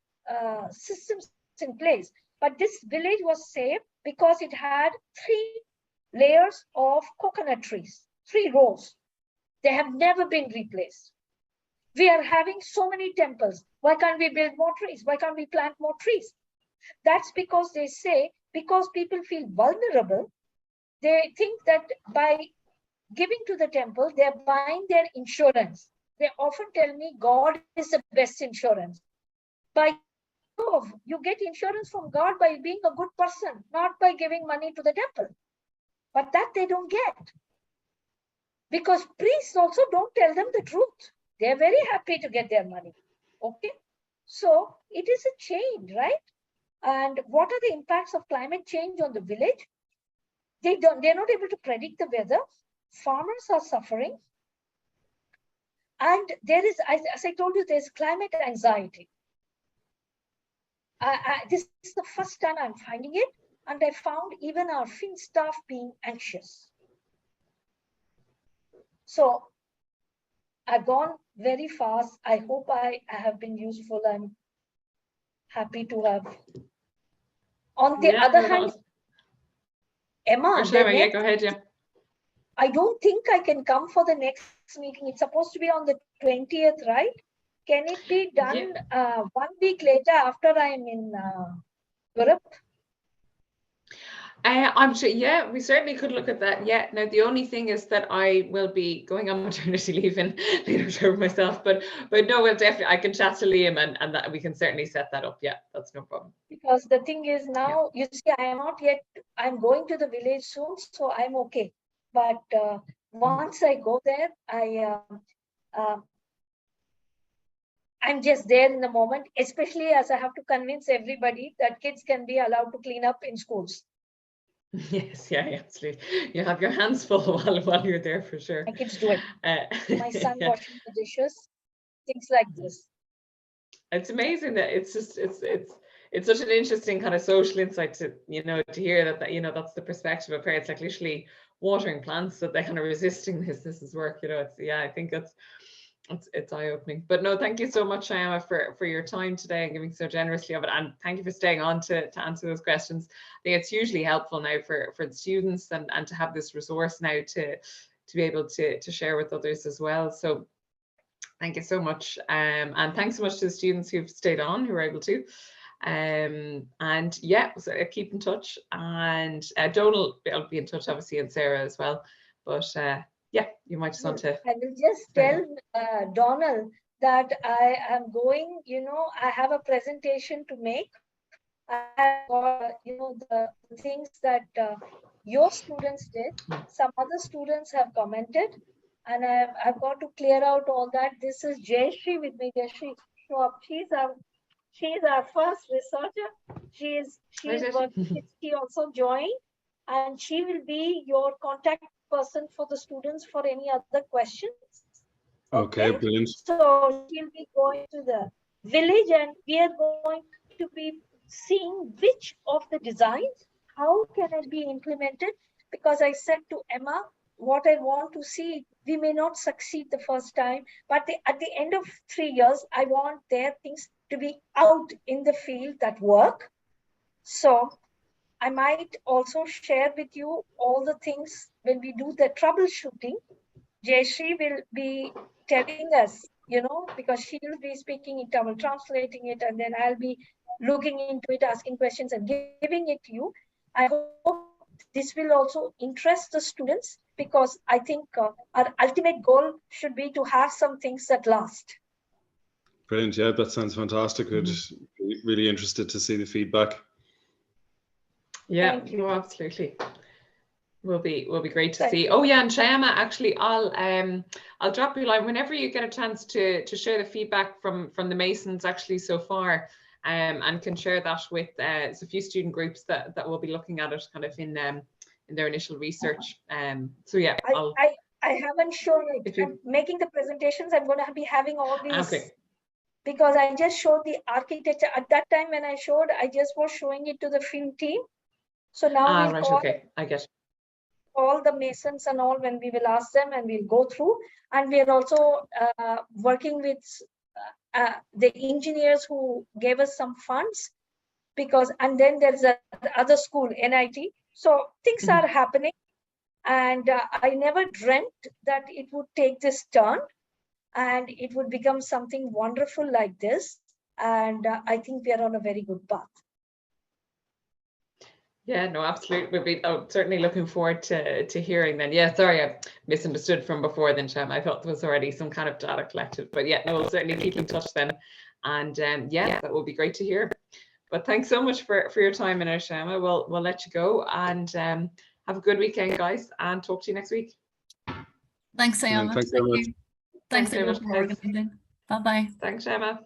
systems in place. But this village was saved because it had 3 layers of coconut trees, 3 rows. They have never been replaced. We are having so many temples. Why can't we build more trees? Why can't we plant more trees? That's because they say, because people feel vulnerable, they think that by giving to the temple, they're buying their insurance. They often tell me God is the best insurance. You get insurance from God by being a good person, not by giving money to the temple. But that they don't get. Because priests also don't tell them the truth. They're very happy to get their money. Okay? So it is a change, right? And what are the impacts of climate change on the village? They're not able to predict the weather. Farmers are suffering. And there is, as I told you, there's climate anxiety. This is the first time I'm finding it. And I found even our Fin staff being anxious. So I've gone very fast. I hope I have been useful. I'm happy to have On the other hand, Emma, yeah, go ahead, yeah. I don't think I can come for the next meeting. It's supposed to be on the 20th, right? Can it be done 1 week later after I'm in Europe? I'm sure, yeah, we certainly could look at that. Yeah, now the only thing is that I will be going on maternity leave in later October myself, but no, we'll definitely, I can chat to Liam and that we can certainly set that up. Yeah, that's no problem. Because the thing is now, you see, I am not yet, I'm going to the village soon, so I'm okay. But once I go there, I'm just there in the moment, especially as I have to convince everybody that kids can be allowed to clean up in schools. Yes, yeah, absolutely. You have your hands full while you're there for sure. My kids do it. My son washing the dishes, things like this. It's amazing that it's just it's such an interesting kind of social insight to to hear that that's the perspective of parents, like literally watering plants, that they kind of resisting this is work. It's I think it's eye-opening. But no, thank you so much, Shyama, for your time today and giving so generously of it, and thank you for staying on to answer those questions. I think it's hugely helpful now for the students and to have this resource now to be able to share with others as well. So thank you so much, and thanks so much to the students who've stayed on, who were able to. And yeah, so keep in touch, and Donal, I'll be in touch obviously, and Sarah as well. But yeah, you might just want to. I will just tell Donal that I am going, I have a presentation to make. I have got, the things that your students did. Some other students have commented, and I've got to clear out all that. This is Jayashree with me. Jayashree, show up. She's our first researcher. She's working. She also joined, and she will be your contact person for the students for any other questions. Okay, brilliant. So she'll be going to the village, and we are going to be seeing which of the designs, how can it be implemented? Because I said to Emma, what I want to see, we may not succeed the first time, but at the end of 3 years, I want their things to be out in the field that work. So I might also share with you all the things when we do the troubleshooting. Jayashree will be telling us, because she will be speaking in Tamil, translating it, and then I'll be looking into it, asking questions and giving it to you. I hope this will also interest the students, because I think our ultimate goal should be to have some things that last. Brilliant. Yeah, that sounds fantastic. We're just really interested to see the feedback. Yeah, no, absolutely. Will be great to see. Oh yeah, and Shyama, actually, I'll drop you a line whenever you get a chance to share the feedback from the Masons actually so far, and can share that with a few student groups that will be looking at it kind of in their initial research. So yeah, I haven't shown it. I'm making the presentations. I'm going to be having all these. Okay. Because I just showed the architecture at that time. When I showed, I just was showing it to the film team. So now right, okay, I get it. All the Masons and all, when we will ask them and we'll go through, and we are also working with the engineers who gave us some funds, and then there's the other school, NIT. So things are happening, and I never dreamt that it would take this turn and it would become something wonderful like this. And I think we are on a very good path. Yeah, no, absolutely. We'll be certainly looking forward to hearing then. Yeah, sorry, I misunderstood from before then, Shyama. I thought there was already some kind of data collected, but yeah, no, we'll certainly keep in touch then. And yeah, that will be great to hear. But thanks so much for your time, Shyama. We'll let you go, and have a good weekend, guys, and talk to you next week. Thanks, Shyama. Thanks very much. Thanks everyone for organizing. Bye-bye. Thanks, Shyama.